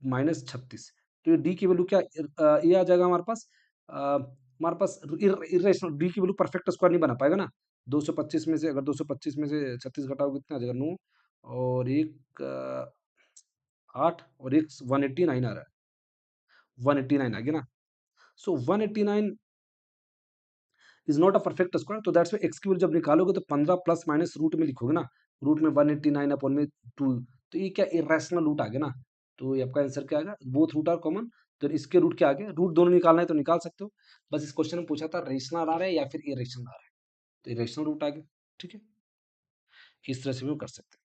माइनस 36। तो ये डी की वैल्यू क्या, ये आ जाएगा हमारे पास, हमारे पास इरेशनल डी की वैल्यू परफेक्ट स्क्वायर नहीं बना पाएगा ना। 225 में से अगर 225 में से 36 घटाओ कितना आ जाएगा 9, और एक 8, और एक 189 आ रहा है, 189 आ गया ना। सो 189 is not a perfect square, तो दैट्स वाई एक्स की वैल्यू जब निकालोगे तो 15 प्लस माइनस रूट में लिखोगे ना, रूट में 189 अपॉन में 2, तो ये क्या इरेशनल रूट आ गया ना। तो ये आपका आंसर क्या आएगा, बोथ रूट आर कॉमन, तो इसके रूट क्या आ गया, रूट दोनों निकालना है तो निकाल सकते हो। बस इस क्वेश्चन में पूछा था रेशनल आ रहा है या फिर इरेशनल आ रहा है, तो इरेशनल रूट आ गया। ठीक है, इस तरह से भी कर सकते हैं।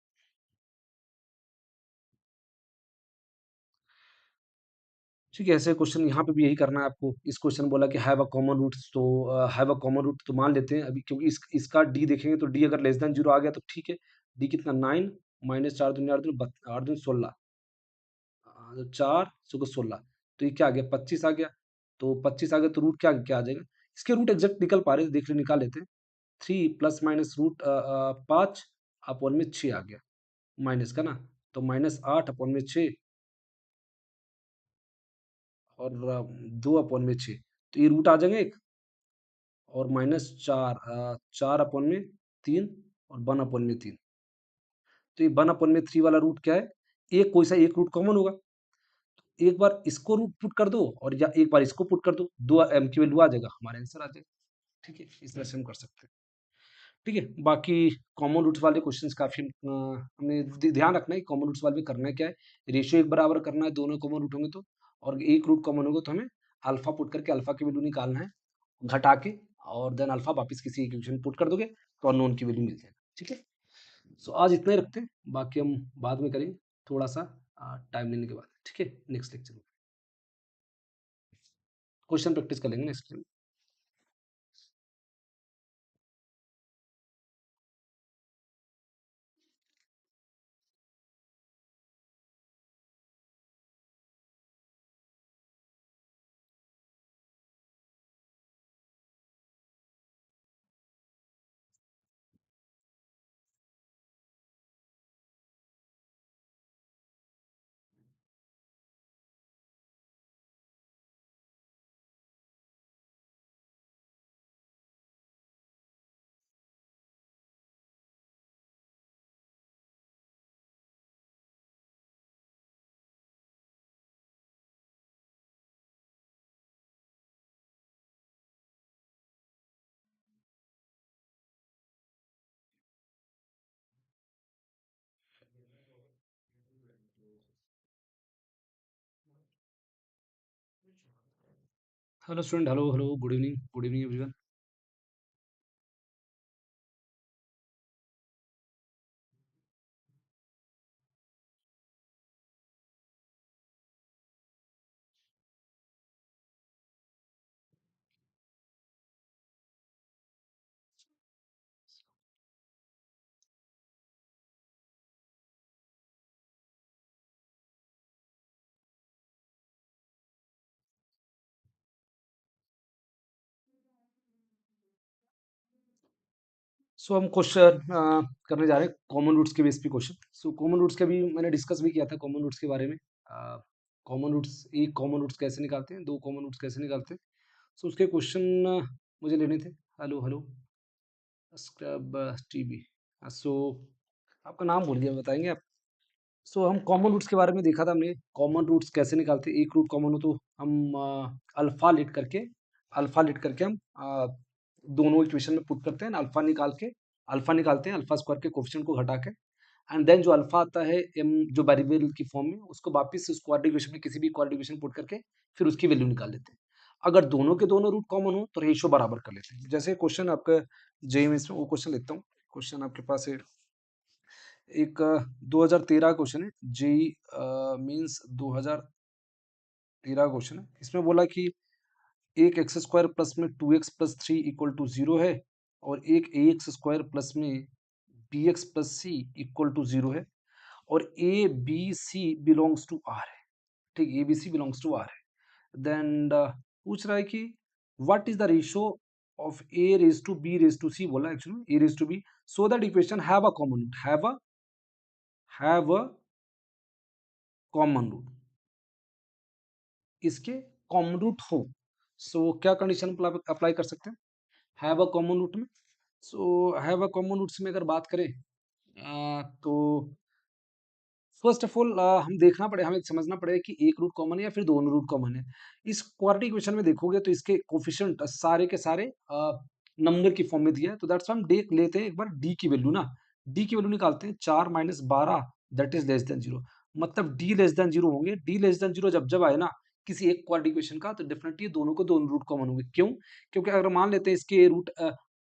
ठीक है, ऐसे क्वेश्चन यहाँ पे भी यही करना है आपको। इस क्वेश्चन बोला कि हैव अ कॉमन रूट, तो हैव अ कॉमन रूट तो मान लेते हैं अभी, क्योंकि इसका डी देखेंगे तो डी अगर लेस देन 0 आ गया तो ठीक है। डी कितना 9 माइनस 4 दूनी 8 दूनी 8 दूनी 16, तो 4 सौ 16, तो ये क्या आ गया 25 आ गया। तो 25 आ गया तो रूट क्या क्या आ जाएगा, इसके रूट एग्जैक्ट निकल पा रहे हैं, देख ले निकाल लेते हैं। 3 प्लस माइनस रूट 5 अपॉन में 6 आ गया, माइनस का ना, तो माइनस 8 अपॉन में 6 और 2 अपॉन में 6, तो ये रूट आ जाएंगे एक, और माइनस 4 4 अपॉन में 3 और 1 अपॉन में 3, तो ये 1 अपॉन में 3 वाला रूट क्या है, एक कोई सा एक रूट कॉमन होगा। एक बार इसको रूट पुट कर दो और या एक बार इसको पुट कर दो, दो एम की वैल्यू आ जाएगा, हमारा आंसर आ जाएगा। ठीक है, इस तरह से हम कर सकते हैं। ठीक है, बाकी कॉमन रूट्स वाले क्वेश्चंस काफी हमें ध्यान रखना है, कॉमन रूट्स वाले में करना है क्या है, रेशियो एक बराबर करना है, दोनों कॉमन रूट होंगे तो, और एक रूट कॉमन होगा तो हमें अल्फा पुट करके अल्फा की वैल्यू निकालना है घटा के, और देन अल्फा वापस किसी इक्वेशन पुट कर दोगे तो अननोन की वैल्यू मिल जाएगा। ठीक है, सो आज इतना ही रखते हैं, बाकी हम बाद में करेंगे थोड़ा सा टाइम लेने के बाद। ठीक है, नेक्स्ट लेक्चर में क्वेश्चन प्रैक्टिस कर लेंगे next time. Hello student, hello hello, good evening everyone. So हम क्वेश्चन करने जा रहे हैं कॉमन रूट्स के बेस पे क्वेश्चन। सो कॉमन रूट्स के भी मैंने डिस्कस भी किया था कॉमन रूट्स के बारे में। कॉमन रूट्स, एक कॉमन रूट्स कैसे निकालते हैं, दो कॉमन रूट्स कैसे निकालते हैं, सो उसके क्वेश्चन मुझे लेने थे। हेलो हेलो स्क्रब टीबी, सो आपका नाम भूल गया, बताएंगे आप? सो हम कॉमन रूट्स के बारे में देखा था हमने, कॉमन रूट्स कैसे निकालते हैं। एक रूट कॉमन हो तो हम अल्फा लेट करके हम दोनों इक्वेशन में पुट करते हैं, अल्फा निकाल के, अल्फा निकालते हैं अल्फा स्क्वायर के कोफिशिएंट को घटा के, एंड देन जो अल्फा आता है एम जो वेरिएबल की फॉर्म में, उसको वापस उस कोऑर्डिनेशन में किसी भी कोऑर्डिनेशन पुट करके फिर उसकी वैल्यू निकाल लेते हैं। अगर दोनों के दोनों रूट कॉमन हो तो रेशियो बराबर कर लेते हैं। जैसे क्वेश्चन आपका जेईई में वो क्वेश्चन लेता हूँ। क्वेश्चन आपके पास है एक 2013 क्वेश्चन है, जेई मीन्स 2013 क्वेश्चन है। इसमें बोला कि एक एक्स स्क्वायर प्लस में 2x+3 इक्वल टू 0 है, और एक ए एक्स स्क्वायर प्लस में bx+c इक्वल टू 0 है, और a b c belongs to R है। ठीक, a b c belongs to R है। देन पूछ रहा है कि what is the ratio of a raise to b raise to c, बोला actually a raise to b, so that equation have a common root, have a common root, इसके common root हो। सो क्या condition apply कर सकते हैं have a common root में? So have a common roots में अगर बात करें तो फर्स्ट ऑफ ऑल हम देखना पड़े, हमें समझना पड़ेगा कि एक रूट कॉमन है या फिर दोनों रूट कॉमन है। इस क्वाड्रेटिक इक्वेशन में देखोगे तो इसके कोफिशिएंट सारे के सारे नंबर की फॉर्म में दिया है, तो दैट्स हम देख लेते हैं एक बार डी की वैल्यू ना, डी की वैल्यू निकालते हैं 4 - 12 दैट इज लेस देन 0, मतलब डी लेस देन 0 होंगे। डी लेस देन 0 जब जब आए ना किसी एक क्वाड्रेटिक इक्वेशन का, तो डेफिनेटली दोनों को दोनों रूट कॉमन होंगे। क्यों? क्योंकि अगर मान लेते हैं इसके root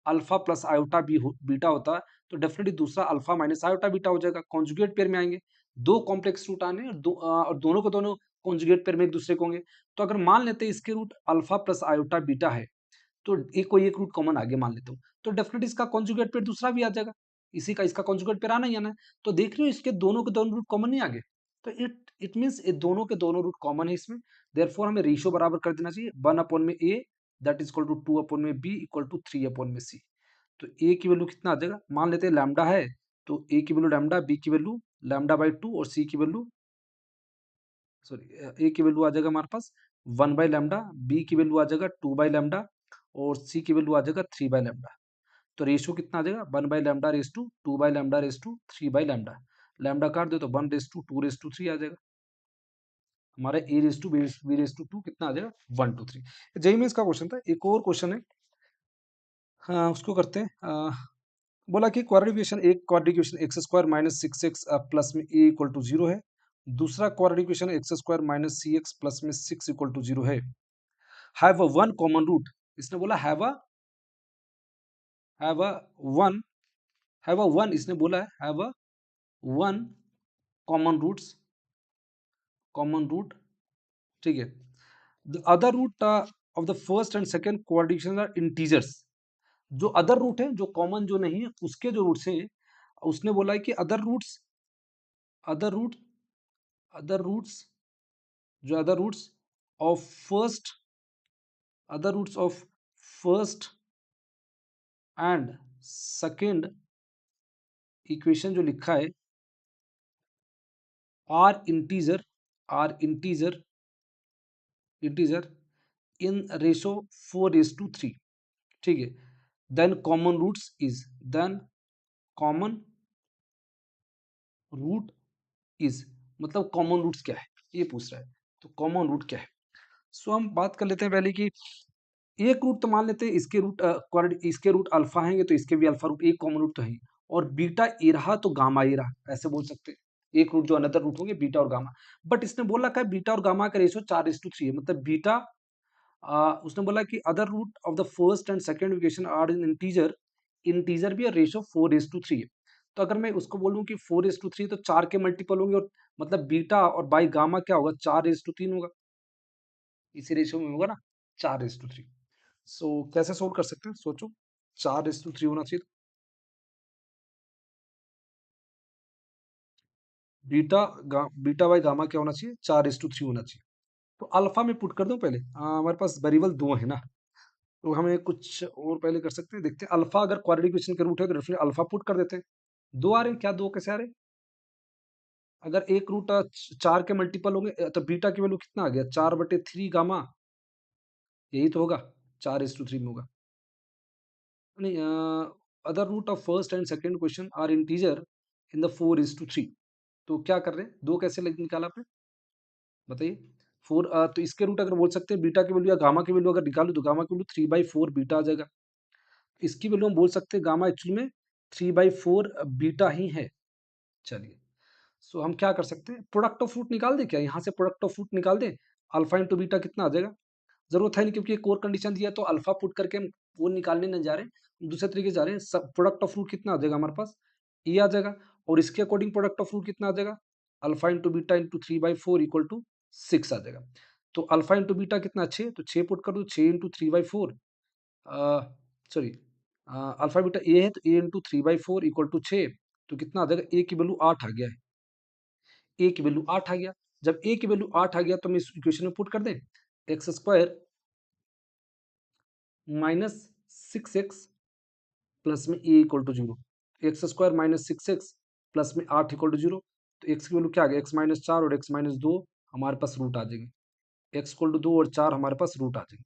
alpha plus iota beta होता है, तो डेफिनेटली दूसरा अल्फा माइनस आयोटा बीटा हो जाएगा, कॉन्जुगेट पेयर में आएंगे। दो कॉम्प्लेक्स रूट आने और दोनों को दोनों कॉन्जुगेट पेयर में एक दूसरे को होंगे। तो अगर मान लेते हैं इसके root alpha plus iota beta है, तो एक कोई एक रूट कॉमन आगे मान लेता हूँ, तो डेफिनेटली इसका कॉन्जुगेट पेयर दूसरा भी आ जाएगा, इसी का इसका कॉन्जुगेट पेयर आना ही आना है। तो देख रहे हो इसके दोनों के दोनों रूट कॉमन नहीं आगे, तो इट मीन्स ये दोनों के दोनों रूट कॉमन है इसमें। देयरफॉर हमें रेशियो बराबर कर देना चाहिए, 1/a that is equal to 2/b equal to 3/c। तो ए की वैल्यू कितना आ जाएगा, मान लेते हैं लैम्डा है, तो ए की वैल्यू लैम्डा, बी की वैल्यू लैम्डा/2 और सी की वैल्यू सॉरी ए की वैल्यू आ जाएगा हमारे पास 1/λ, बी की वैल्यू आ जाएगा 2/λ और सी की वैल्यू आ जाएगा 3/λ। तो रेशियो कितना आ जाएगा 1/λ raise to 2/λ raise to 3/λ। Lambda काट दो तो 1/2/3 आ जाएगा हमारा। A raise to b raise to 2 कितना आ जाएगा 1 2 3। जेई में इसका क्वेश्चन था। एक और क्वेश्चन है, हाँ उसको करते हैं। बोला कि quadratic equation x square minus 6x plus में ए इक्वल टू 0 है। दूसरा quadratic equation x square minus 6x plus में 6 इक्वल टू 0 है। Have a one common root, इसने बोला have a one have a one इसने बोला है have a one common root, ठीक है। The other root of the first and second quadratic are integers. जो अदर रूट है, जो कॉमन जो नहीं है उसके जो रूट्स हैं, उसने बोला है कि अदर रूट अदर रूट्स जो of first other roots of first and second equation जो लिखा है आर इंटीजर इन रेशो 4:3, ठीक है। देन कॉमन रूट इज मतलब कॉमन रूट्स क्या है ये पूछ रहा है, तो कॉमन रूट क्या है। सो हम बात कर लेते हैं पहले कि एक रूट तो मान लेते हैं इसके रूट अल्फा हैंगे तो इसके भी अल्फा रूट, एक कॉमन रूट तो है ही। और बीटा ए रहा तो गामा ए रहा, ऐसे बोल सकते हैं। एक रूट जो अनदर रूट होंगे बीटा और गामा। बट इसने बोला है बीटा और गामा का रेशियो 4:3 है, मतलब बीटा उसने बोला कि other root of the first and second equation are in integer भी रेशियो 4:3 है। तो अगर मैं उसको बोलूं कि 4:3 तो 4 के मल्टीपल होंगे, और मतलब बीटा और बाई गामा क्या होगा 4:3 होगा, इसी रेशियो में होगा ना 4:3। सो कैसे सोल्व कर सकते हैं सोचो, 4:3 होना चाहिए। बीटा बाई गामा क्या होना चाहिए 4:3 होना चाहिए। तो अल्फा में पुट कर दूं पहले, हमारे पास वेरिएबल दो है ना, तो हमें कुछ और पहले कर सकते हैं। देखते हैं अल्फा अगर क्वाड्रेटिक इक्वेशन के रूट है तो डेफिनेटली अल्फा पुट कर देते हैं। दो आ रहे हैं क्या, दो कैसे आ रहे हैं, अगर एक रूट 4 के मल्टीपल होंगे तो बीटा की वैल्यू कितना आ गया 4/3 गामा, यही तो होगा 4:3 में होगा नहीं। Other root of first and second question are integer in the 4:3। तो क्या कर रहे हैं, दो कैसे निकाला आपने बताइए। तो इसके रूट अगर बोल सकते हैं बीटा की वैल्यू या गामा की वैल्यू अगर निकालू तो गामा की वैल्यू 3/4 बीटा आ जाएगा। इसकी वैल्यू हम बोल सकते हैं गामा एक्चुअली में 3/4 बीटा ही है। चलिए, सो हम क्या कर सकते हैं, प्रोडक्ट ऑफ रूट निकाल दें क्या, यहाँ से प्रोडक्ट ऑफ रूट निकाल दें। अल्फा इंटू बीटा कितना आ जाएगा, जरूरत है नहीं क्योंकि एक और कंडीशन दिया है, तो अल्फा पुट करके हम वो निकालने नहीं जा रहे हैं, दूसरे तरीके से जा रहे हैं। सब प्रोडक्ट ऑफ रूट कितना आ जाएगा हमारे पास, ए आ जाएगा। और इसके अकॉर्डिंग प्रोडक्ट ऑफ रूट कितना आ जाएगा, alpha into beta into 3/4 equal to 6 आ जाएगा। तो अल्फा इंटू बीटा कितना 6, तो 6 पुट कर दो, 6 into 3/4 sorry alpha beta A है तो ए इंटू 3/4 इक्वल टू 6। तो कितना आ जाएगा, ए की वैल्यू 8 आ गया है, ए की वैल्यू 8 आ गया। जब ए की वैल्यू 8 आ गया तो हम इस इक्वेशन में पुट कर दें, x square minus 6x plus में a equal to 0, x square minus 6x plus में 8 इक्वल टू 0। तो एक्स की वैल्यू क्या आ गया, x-4 और x-2 हमारे पास रूट आ जाएंगे, x इक्वल टू 2 और 4 हमारे पास रूट आ जाएंगे,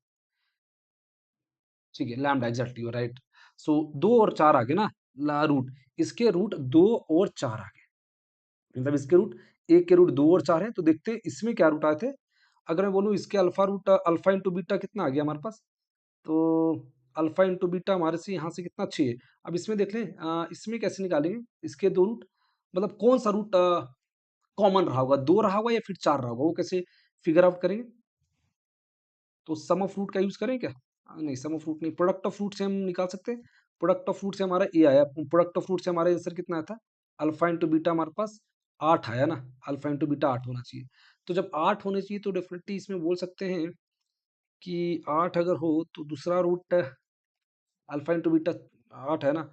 ठीक है। Lambda exactly right. सो 2 और 4 आ गए ना रूट, इसके रूट 2 और 4 आ गए, मतलब इसके रूट एक के रूट 2 और 4 है। तो देखते हैं इसमें क्या रूट आए थे। अगर मैं बोलूँ इसके अल्फा इंटू बीटा कितना आ गया हमारे पास, तो अल्फा इंटू बीटा हमारे से यहाँ से कितना 6 है। अब इसमें देख लें इसमें कैसे निकालेंगे इसके दो रूट, मतलब कौन सा रूट कॉमन रहा होगा, 2 रहा होगा या फिर 4 रहा होगा, वो कैसे फिगर आउट करेंगे। तो सम ऑफ रूट का यूज करें क्या, नहीं सम ऑफ रूट नहीं, प्रोडक्ट ऑफ रूट से हम निकाल सकते हैं। प्रोडक्ट ऑफ रूट से हमारा ए आया, प्रोडक्ट ऑफ रूट से हमारा आंसर कितना आया था, अल्फा इंटू बीटा हमारे पास 8 आया ना, अल्फा इंटू बीटा 8 होना चाहिए। तो जब 8 होने चाहिए तो डेफिनेटली इसमें बोल सकते हैं कि 8 अगर हो तो दूसरा रूट अल्फा इंटू बीटा 8 है ना,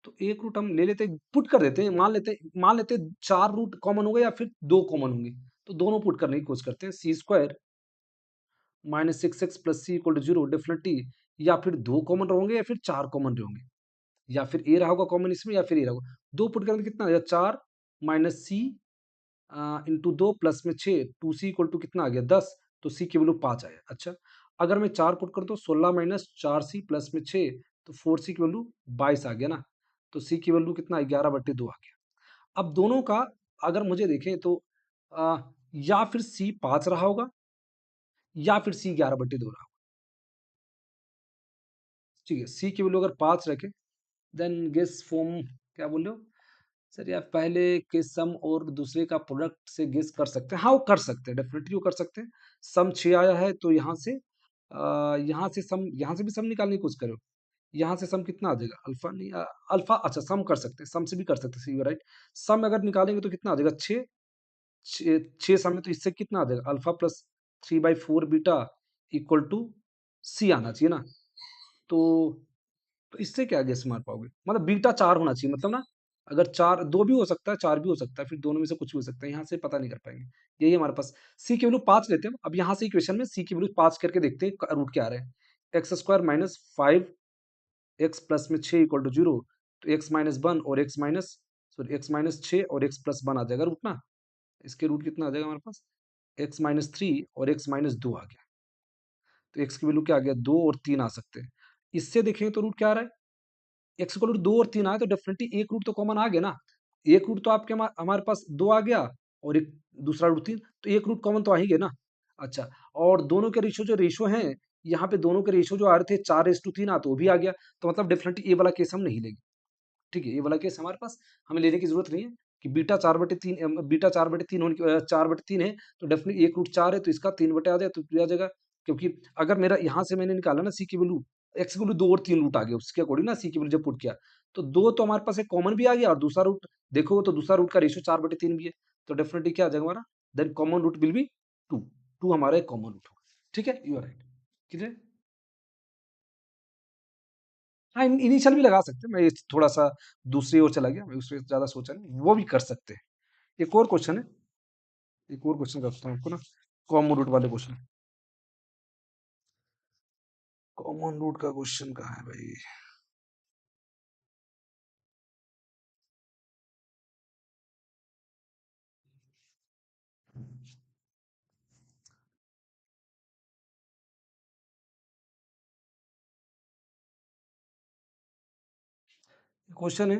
तो एक रूट हम ले लेते, पुट कर देते हैं, मान लेते 4 रूट कॉमन होंगे या फिर 2 कॉमन होंगे, तो दोनों पुट करने की कोशिश करते हैं। C square minus 6x plus c equal to zero, definitely या फिर 2 कॉमन रहेंगे या फिर 4 कॉमन रहेंगे, या फिर ए रहा होगा कॉमन इसमें या फिर ए रहा होगा। 2 पुट करेंगे कितना आ जाएगा, 4 माइनस सी इंटू 2 प्लस में 6, 2c इक्वल टू कितना आ गया 10, तो c की वैल्यू 5 आया। अच्छा, अगर मैं 4 पुट कर दो 16 माइनस 4c प्लस में 6, तो 4c की वैल्यू 22 आ गया ना, तो c की वैल्यू कितना 11/2 आ गया। अब दोनों का अगर मुझे देखें तो आ, या फिर c 5 रहा होगा या फिर c 11/2 रहा होगा। ठीक है, c की वैल्यू अगर 5 रखे, देन गेस फॉर्म क्या बोल रहे हो सर, या पहले के सम और दूसरे का प्रोडक्ट से गेस कर सकते हैं। हाँ, वो कर सकते हैं, डेफिनेटली वो कर सकते हैं। सम 6 आया है तो यहाँ से भी सम निकालने की कोशिश करो। यहाँ से सम कितना आ जाएगा, अल्फा नहीं अल्फा, अच्छा सम कर सकते हैं, सम से भी कर सकते हैं, सही राइट। सम अगर निकालेंगे तो कितना आ जाएगा 6, 6 सम में, तो इससे कितना आ जाएगा alpha plus 3/4 beta equal to c आना चाहिए ना। तो इससे क्या गेस मार पाओगे, मतलब बीटा 4 होना चाहिए, मतलब ना, अगर 4 2 भी हो सकता है 4 भी हो सकता है, फिर दोनों में से कुछ भी हो सकता है, यहाँ से पता नहीं कर पाएंगे। यही हमारे पास सी की वैल्यू 5 लेते हैं। अब यहाँ से इक्वेशन में सी की वैल्यू 5 करके देखते हैं रूट क्या आ रहा है। X square minus 5x plus में 6 इक्वल टू 0, तो x माइनस 1 और x माइनस 6 और x प्लस 1 आ जाएगा रूट ना। इसके रूट कितना आ जाएगा हमारे पास, x माइनस 3 और x माइनस 2 आ गया, तो x की वैल्यू क्या आ गया 2 और 3 आ सकते हैं। इससे देखें तो रूट क्या आ रहा है, एक्स इक्वल टू 2 और 3 आए तो डेफिनेटली एक रूट तो कॉमन आ गया ना। एक रूट तो आपके हमारे पास 2 आ गया और एक दूसरा रूट 3, तो एक रूट कॉमन तो आ ही गया ना। अच्छा, और दोनों के रेशियो जो रेशियो हैं, यहाँ पे दोनों के रेशियो जो आ रहे थे 4:3 तो वो भी आ गया, तो मतलब डेफिनेटली ये वाला केस हम नहीं लेंगे। ठीक है, ये वाला केस हमारे पास हमें लेने की जरूरत नहीं है कि बीटा 4/3 होने की 4/3 है, तो डेफिनेटली एक रूट 4 है तो इसका 3 बटे आ जाए तो आ जाएगा। क्योंकि अगर मेरा यहाँ से मैंने निकाला ना सी की वैल्यू, एक्स की वैल्यू 2 और 3 रूट आ गया उसके अकॉर्डिंग ना, सी की वैल्यू जब पुट किया तो 2 तो हमारे पास एक कॉमन भी आ गया और दूसरा रूट देखो तो दूसरा रूट का रेशियो 4/3 भी है, तो डेफिनेटली क्या आ जाएगा हमारा, then common root will be 2, 2 हमारा एक कॉमन रूट होगा। ठीक है, यू आर राइट। क्लियर। हाँ, इनिशियल भी लगा सकते हैं, मैं थोड़ा सा दूसरी ओर चला गया, मैं उसमें ज्यादा सोचा नहीं, वो भी कर सकते हैं। एक और क्वेश्चन है, एक और क्वेश्चन करता हूँ आपको ना, कॉमन रूट वाले क्वेश्चन। कॉमन रूट का क्वेश्चन कहाँ है भाई। क्वेश्चन है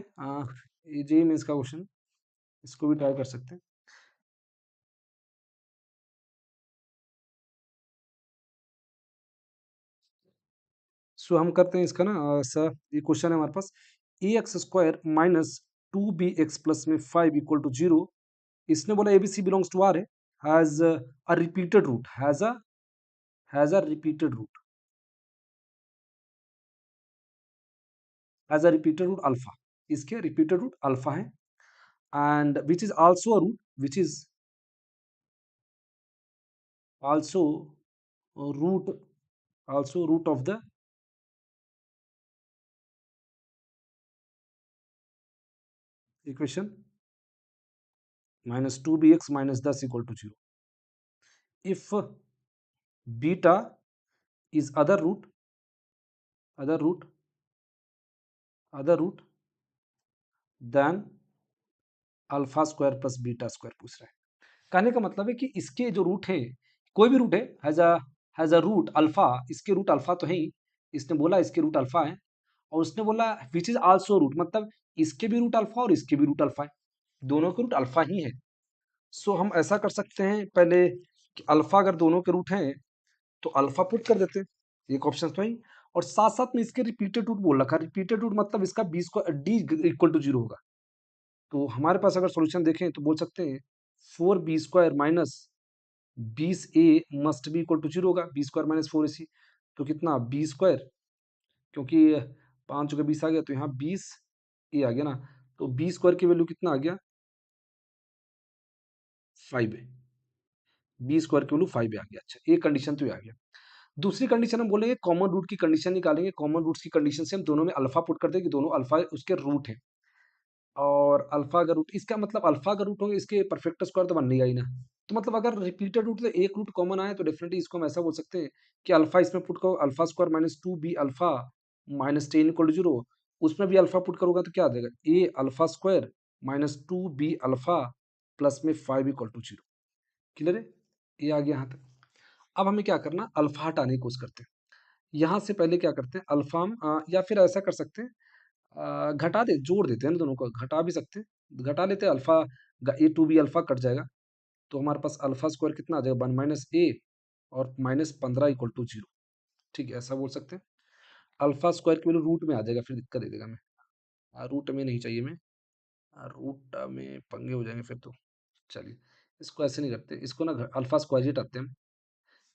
ये जेई मेंस का क्वेश्चन, इसको भी ट्राई कर सकते हैं। सो हम करते हैं इसका ना सर, ये क्वेश्चन है हमारे पास, a x square minus 2bx plus में 5 इक्वल टू 0। इसने बोला एबीसी बिलोंग्स टू आर है, has a repeated root, has a repeated root, has a repeated root alpha, इसके रिपीटेड रूट अल्फा है, and which is also a root, which is also a root, also root of the equation minus 2bx minus 10 equal to 0 if beta is other root other root than alpha square plus beta square पूछ रहा है। कहने का मतलब है कि इसके जो रूट है, कोई भी रूट है, हैज अ रूट अल्फा, इसके रूट अल्फा तो है ही, इसने बोला इसके रूट अल्फा है, और उसने बोला विच इज आल्सो रूट, मतलब इसके भी रूट अल्फा और इसके भी रूट अल्फा है, दोनों के रूट अल्फा ही है। सो हम ऐसा कर सकते हैं पहले कि अल्फा अगर दोनों के रूट हैं तो अल्फा पुट कर देते हैं, एक ऑप्शन तो ही, और साथ साथ में इसके रिपीटेड रूट बोल रखा है, रिपीटेड रूट मतलब इसका b square d equal to 0 होगा। तो हमारे पास अगर सॉल्यूशन देखें तो बोल सकते हैं 4b² minus 20a must be equal to 0 होगा, b² माइनस 4ac, तो कितना b², क्योंकि 5 का 20 आ गया, तो यहाँ 20 ये आ गया ना, तो बी स्क्वायर की वैल्यू कितना आ गया, 5 है। बी स्क्वायर की वैल्यू 5 आ गया। अच्छा, एक कंडीशन तो ये आ गया। दूसरी कंडीशन हम बोलेंगे कॉमन रूट की कंडीशन निकालेंगे। कॉमन रूट्स की कंडीशन से हम दोनों में अल्फा पुट कर देंगे कि दोनों अल्फा उसके रूट है, और अल्फा का रूट, इसका मतलब अल्फा का रूट होंगे, इसके परफेक्ट स्क्वायर तो बनने ही ना। तो मतलब अगर रिपीटेड रूट तो एक रूट कॉमन आए तो डेफिनेटली इसको हम ऐसा बोल सकते हैं कि अल्फा इसमें पुट करो, alpha square minus 2 b alpha minus 10 equal to 0, उसमें भी अल्फा पुट करोगे तो क्या आ जाएगा, a alpha square minus 2 b alpha plus में 5 इक्वल टू 0। क्लियर है, ये आ गया यहाँ तक। अब हमें क्या करना, अल्फा हटाने की कोशिश करते हैं। यहाँ से पहले क्या करते हैं, अल्फा हम या फिर ऐसा कर सकते हैं, घटा दे, जोड़ देते हैं ना, दोनों को घटा भी सकते हैं, घटा लेते हैं, alpha a two b alpha cut जाएगा, तो हमारे पास अल्फा स्क्वायर कितना आ जाएगा, 1 - ए और -15 इक्वल टू 0। ठीक है, ऐसा बोल सकते हैं। अल्फा स्क्वायर की वैल्यू रूट में आ जाएगा, फिर दिक्कत दे देगा हमें, रूट में नहीं चाहिए हमें, रूट में पंगे हो जाएंगे फिर तो। चलिए, इसको ऐसे नहीं करते, इसको ना अल्फा स्क्वायर ही हटाते हैं हम,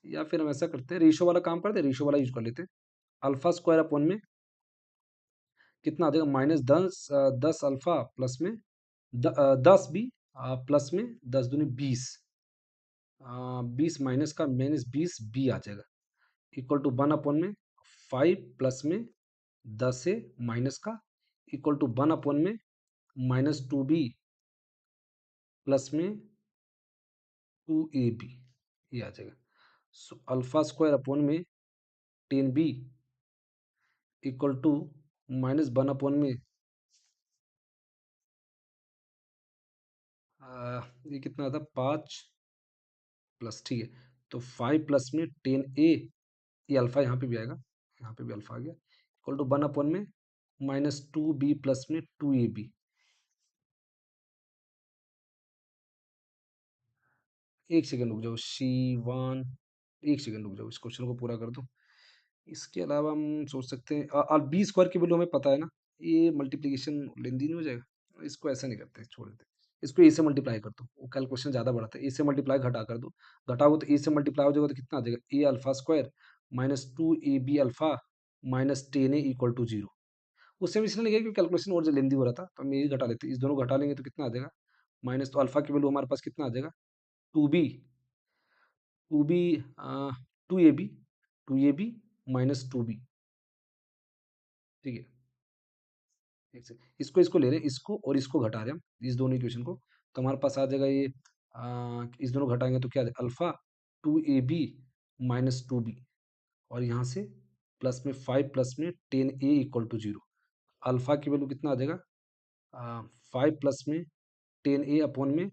या फिर हम ऐसा करते हैं, रेशो वाला काम करते हैं, रेशो वाला यूज कर लेते हैं। अल्फा स्क्वायर अपॉन में कितना आ जाएगा, -10 अल्फा प्लस में 10 बी प्लस में 10 दूनी 20, 20 माइनस का -20 बी आ जाएगा, इक्वल टू 1 अपॉन में 5 प्लस में 10 से माइनस का, इक्वल टू 1 अपॉन में -2 बी प्लस में 2 ए बी, ये आ जाएगा। सो अल्फा स्क्वायर अपॉन में 10 बी इक्वल टू -1 अपॉन में ये कितना था, 5 प्लस, ठीक है, तो 5 प्लस में 10 ए, ये अल्फा यहाँ पे भी आएगा, यहाँ पे भी अल्फा आ गया, इक्वल टू 1 अपॉन में -2 बी प्लस में 2 ए बी। एक सेकंड रुक जाओ शिवान, एक सेकंड रुक जाओ, इस क्वेश्चन को पूरा कर दो। इसके अलावा हम सोच सकते हैं, और बी स्क्वायर की वैल्यू हमें पता है ना, ये मल्टीप्लीकेशन लेंदी नहीं हो जाएगा, इसको ऐसा नहीं करते, छोड़ देते, इसको ए से मल्टीप्लाई कर दो, वो कैलकुलेशन ज़्यादा बढ़ाता है, ए से मल्टीप्लाई घटा कर दो, घटाओगे तो ए से मल्टीप्लाई हो जाएगा तो कितना आ जाएगा, a alpha square -2 a b alpha -10 a equal to 0। उससे हम इसलिए नहीं गए क्योंकि कैलकुलेशन और जो लेंदी हो रहा था, तो हम यही घटा लेते, इस दोनों घटा लेंगे तो कितना आ जाएगा, माइनस, तो अल्फा की वैल्यू हमारे पास कितना आ जाएगा, 2 b 2 a b, 2 a b -2 b. ठीक है, एक से इसको इसको ले रहे हैं, इसको और इसको घटा रहे हैं हम, इस दोनों इक्वेशन को, तो हमारे पास आ जाएगा ये, इस दोनों घटाएंगे तो क्या आ जाएगा, अल्फा 2 ए बी -2 बी, और यहाँ से प्लस में 5 प्लस में 10 ए इक्वल टू 0। अल्फा की वैल्यू कितना आ जाएगा, 5 प्लस में 10 ए अपॉन में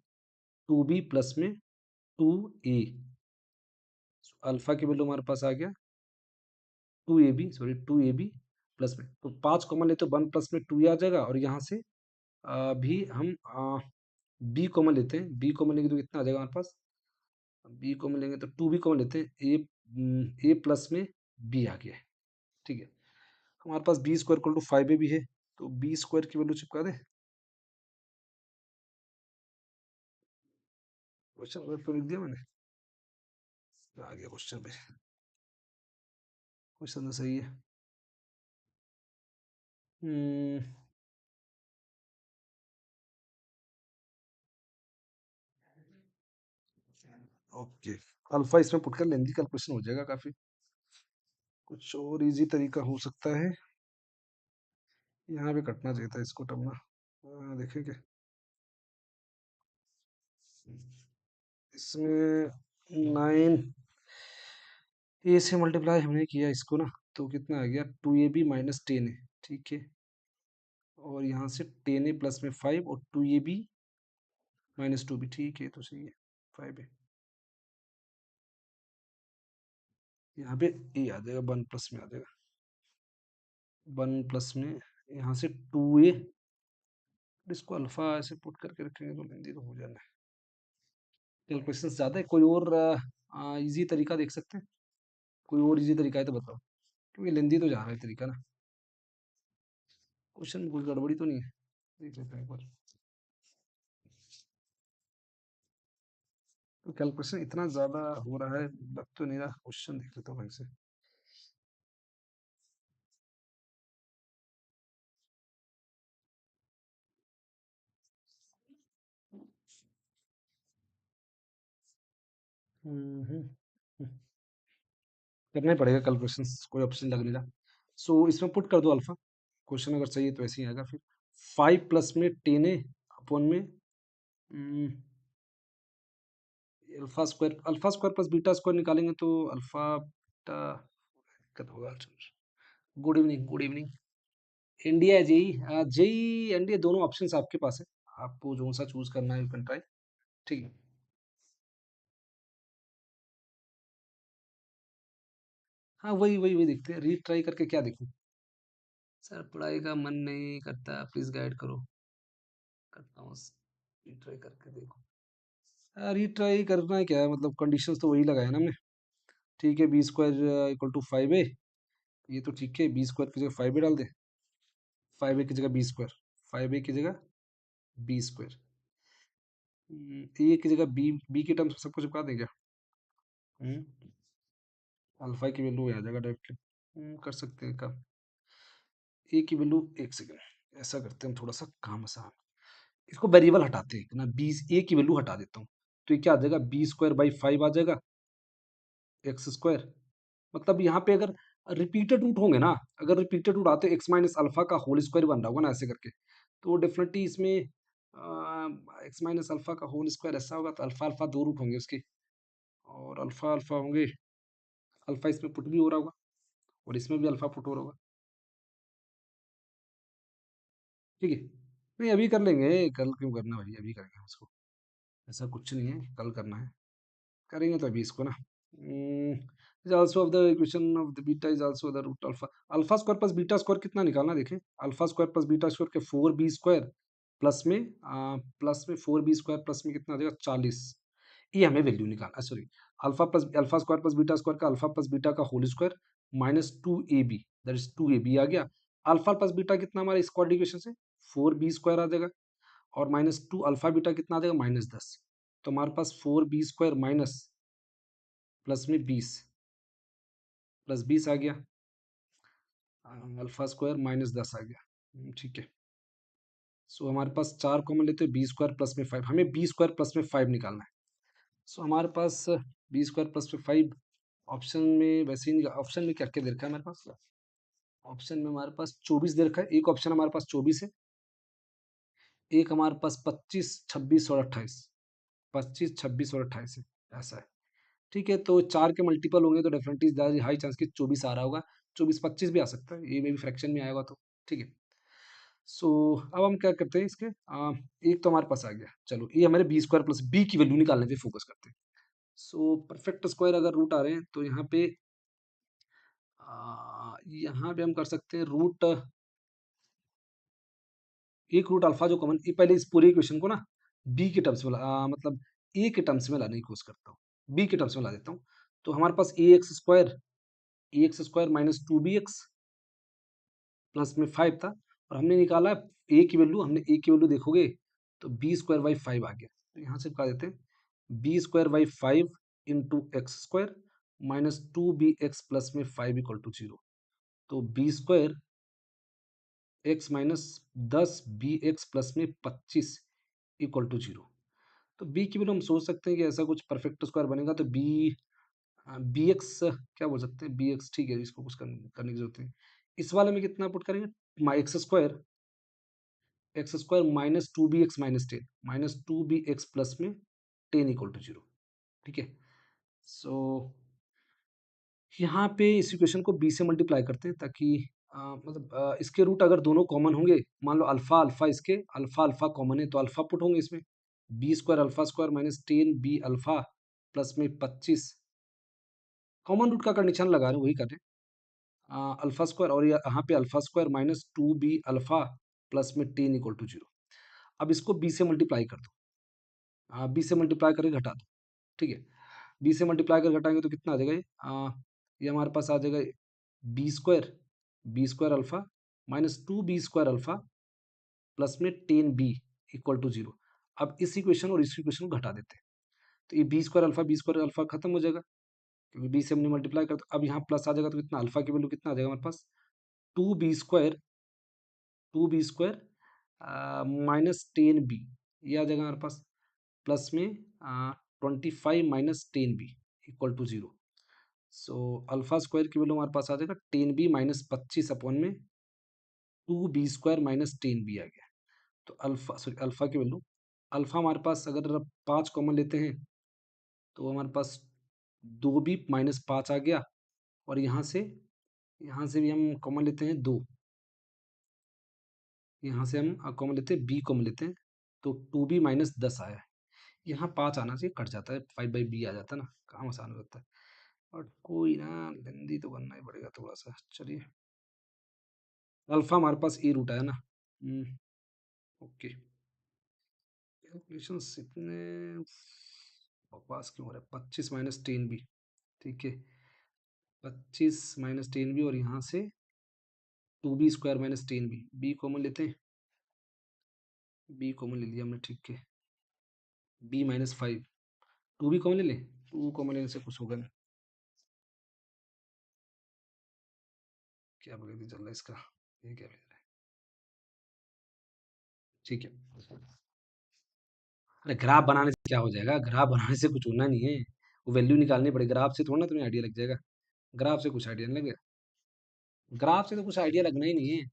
2 बी प्लस में 2 ए, अल्फा की वैल्यू हमारे पास आ गया 2 a b, sorry 2 a b plus में, तो 5 कॉमन ले तो 1 प्लस में 2 ए आ जाएगा, और यहाँ से भी हम बी कॉमन लेते हैं, बी कॉमन लेंगे तो कितना आ जाएगा हमारे पास, बी कॉमन लेंगे तो 2 बी कॉमन लेते हैं, ए प्लस में बी आ गया है। ठीक है, हमारे पास बी स्क्वायर इक्वल टू 5 ए भी है, तो बी स्क्वायर की वैल्यू चिपका दें, क्वेश्चन पे लिख दिया मैंने, आ गया क्वेश्चन पे, क्वेश्चन तो सही है। हम्म, ओके, अल्फा इसमें पुट कर लेंगे, कैलकुलेशन हो जाएगा काफी। कुछ और इजी तरीका हो सकता है, यहाँ पे कटना चाहिए था इसको, टर्म ना, देखेंगे इसमें 9 ए से मल्टीप्लाई हमने किया इसको ना, तो कितना आ गया, 2 ए बी -10 है, ठीक है, और यहाँ से 10 ए प्लस में 5 और 2 ए बी -2 बी, ठीक है, तो सही है, 5 है, यहाँ पे ए आ जाएगा, 1 प्लस में आ जाएगा, 1 प्लस में यहाँ से 2 ए, इसको अल्फा ऐसे पुट करके रखेंगे तो लेंदी तो हो जाना है। कैलकुलेशन ज़्यादा है, कोई और इजी तरीका देख सकते हैं, कोई और इजी तरीका है तो बताओ, क्योंकि लेंदी तो जा रहा है तरीका ना, क्वेश्चन में कोई गड़बड़ी तो नहीं है, देख लेते हैं एक बार। तो कैलकुलेशन इतना ज़्यादा हो रहा है, लग तो नहीं रहा, क्वेश्चन देख लेता हूँ भाई से। हम्म, करना ही पड़ेगा कैलकुलेशन, कोई ऑप्शन लग नहीं रहा। सो इसमें पुट कर दो अल्फा, क्वेश्चन अगर सही है तो ऐसे ही आएगा फिर। 5 प्लस में 10 है अपॉन में alpha square plus beta square निकालेंगे तो अल्फा बीटा दिक्कत होगा। Good evening, good evening. India JEE, JEE NDA दोनों ऑप्शंस आपके पास है, आपको जो सा चूज करना है यू कैन ट्राई। ठीक है। हाँ वही वही वही देखते हैं, रीट्राई करके क्या देखूं। सर पढ़ाई का मन नहीं करता, प्लीज गाइड करो। करता हूँ, रीट्राई करके देखो। रीट्राई करना है क्या है, मतलब कंडीशंस तो वही लगाया ना हमने। ठीक है, B square equal to 5a, ये तो ठीक है, बी स्क्वायर की जगह 5a डाल दे, 5a की जगह बी स्क्वायर, 5a की जगह बी स्क्वायर, ए की जगह बी के टर्म्स में सब कुछ चिपका दें क्या? हम्म, अल्फा की वैल्यू आ जाएगा डायरेक्टली। कर सकते हैं काम। ए की वैल्यू, एक सेकेंड, ऐसा करते हैं हम, थोड़ा सा काम आसान, इसको वेरिएबल हटाते हैं ना, बी ए की वैल्यू हटा देता हूँ, तो ये क्या आ जाएगा, बी स्क्वायर बाई 5 आ जाएगा, एक्स स्क्वायर। मतलब यहाँ पे अगर रिपीटेड रूट होंगे ना, अगर रिपीटेड रूट आते एक्स माइनस अल्फा का होल स्क्वायर बन रहा होगा ना ऐसे करके, तो डेफिनेटली इसमें एक्स माइनस अल्फा का होल स्क्वायर ऐसा होगा, तो अल्फा अल्फा दो रूट होंगे उसके, और अल्फा अल्फा होंगे, अल्फा इसमें पुट भी हो रहा होगा और इसमें भी अल्फा पुट हो रहा होगा। ठीक है, नहीं अभी कर लेंगे, कल क्यों करना भाई, अभी करेंगे उसको, ऐसा कुछ नहीं है, कल करना है, करेंगे तो अभी इसको ना। Is also of the equation of the beta is also the root alpha, alpha square plus beta square कितना निकालना देखें, alpha square plus beta square के 4b स्क्वायर प्लस में 4b स्क्वायर प्लस में कितना आ जाएगा 40, ये हमें वैल्यू निकालना, sorry, alpha square plus beta square का अल्फा प्लस बीटा का whole square minus 2ab, that is 2ab आ गया। अल्फा प्लस बीटा कितना हमारा इस कोऑर्डिनेशन से 4b स्क्वायर आ जाएगा, और माइनस 2 अल्फा बीटा कितना आ जाएगा -10, तो हमारे पास 4b स्क्वायर माइनस प्लस में 20, प्लस 20 आ गया, अल्फा स्क्वायर -10 आ गया। ठीक है, सो हमारे पास 4 कॉमन लेते हैं, बी स्क्वायर प्लस में 5, हमें बी स्क्वायर प्लस में 5 निकालना है। सो हमारे पास बी स्क्वायर प्लस में 5, ऑप्शन में वैसे ही ऑप्शन में क्या क्या दे रखा है हमारे पास, ऑप्शन में हमारे पास 24 दे रखा है, एक ऑप्शन हमारे पास 24 है, एक हमारे पास 25, 26 और 28, 25, 26 और 28 है, ऐसा है। ठीक है, तो 4 के मल्टीपल होंगे तो डेफिनेटली हाई चांस की 24 आ रहा होगा, 24 25 भी आ सकता है, ये भी फ्रैक्शन में आएगा तो। ठीक है, सो अब हम क्या करते हैं इसके, एक तो हमारे पास आ गया, चलो ये हमारे बी स्क्वायर प्लस बी की वैल्यू निकालने पे फोकस करते हैं। सो परफेक्ट स्क्वायर अगर रूट आ रहे हैं तो यहाँ पे हम कर सकते हैं रूट, एक रूट अल्फा जो कॉमन, ये पहले इस पूरे इक्वेशन को ना बी के टर्म्स में मतलब ए के टर्म्स में लाने की कोशिश करता हूँ, बी के टर्म्स में ला देता हूँ। तो हमारे पास a x square minus 2bx plus में 5 था, और हमने निकाला ए की वैल्यू, हमने ए की वैल्यू देखोगे तो बी स्क्वायर बाई 5 आ गया, तो यहाँ से निकाल देते हैं b square by 5 into x square minus 2bx plus में 5 इक्वल टू 0, तो b square x minus 10 bx plus में 25 इक्वल टू 0। तो बी की वैल्यू हम सोच सकते हैं कि ऐसा कुछ परफेक्ट स्क्वायर बनेगा, तो बी एक्स क्या बोल सकते हैं, बी एक्स, ठीक है, इसको कुछ करने की जरूरत नहीं। इस वाले में कितना पुट करेंगे, x square minus 2bx minus 10, minus 2bx plus में 10 इक्वल टू 0। ठीक है, सो यहाँ पे इस इक्वेशन को b से मल्टीप्लाई करते हैं, ताकि मतलब इसके रूट अगर दोनों कॉमन होंगे, मान लो अल्फा अल्फा, इसके अल्फा अल्फा कॉमन है तो अल्फा पुट होंगे इसमें, b square alpha square minus 10b alpha plus में 25, कॉमन रूट का अगर निशान लगा रहे हैं वही कर रहे हैं, अल्फा स्क्वायर, और यहाँ पे alpha square minus 2b alpha plus में 10 इक्वल टू 0। अब इसको b से मल्टीप्लाई कर दो, बी से मल्टीप्लाई करके घटा दो। ठीक है, बी से मल्टीप्लाई कर घटाएंगे तो कितना आ जाएगा ये हमारे पास आ जाएगा b square alpha minus 2b square alpha plus में 10b इक्वल टू 0। अब इस इक्वेशन और इस इक्वेशन को घटा देते हैं, तो ये बी स्क्वायर अल्फा खत्म हो जाएगा, क्योंकि बी से हमने मल्टीप्लाई कर, अब यहाँ प्लस आ जाएगा, तो कितना अल्फा की वैल्यू कितना आ जाएगा हमारे पास, 2b स्क्वायर माइनस 10b, ये आ जाएगा हमारे पास, प्लस में 25 minus 10b equal to 0। So alpha square की वैल्यू हमारे पास आ जाएगा 10b माइनस 25 अपॉन में 2b² माइनस 10b आ गया। तो अल्फा सॉरी अल्फा की वैल्यू, अल्फा हमारे पास अगर 5 कॉमन लेते हैं तो हमारे पास 2b माइनस 5 आ गया, और यहाँ से भी हम कॉमन लेते हैं 2, यहाँ से हम कॉमन लेते हैं b कॉमन लेते हैं, तो 2b माइनस 10 आया है। यहाँ 5 आना चाहिए, कट जाता है, 5/b आ जाता है ना, काम आसान हो जाता है। और कोई ना, लेंदी तो बनना ही पड़ेगा थोड़ा सा। चलिए, अल्फा हमारे पास ए रूट आया ना। ओके, कैलकुलेशन इतने बकवास क्यों हो रहा है। 25 माइनस 10b, ठीक है, 25 माइनस 10b, और यहाँ से 2b² minus 10b, b common लेते हैं, b कॉमन ले लिया हमने, ठीक है, b माइनस 5, 2b कॉमन ले लें, 2 कॉमन लेने से कुछ होगा नहीं। क्या बगैर चल रहा है इसका, ये क्या है, ठीक है। अरे ग्राफ बनाने से क्या हो जाएगा, ग्राफ बनाने से कुछ होना नहीं है, वो वैल्यू निकालनी पड़ेगी, ग्राफ से थोड़ा ना तुम्हें आइडिया लग जाएगा, ग्राफ से कुछ आइडिया नहीं लगेगा, ग्राफ से तो कुछ आइडिया लगना ही नहीं है,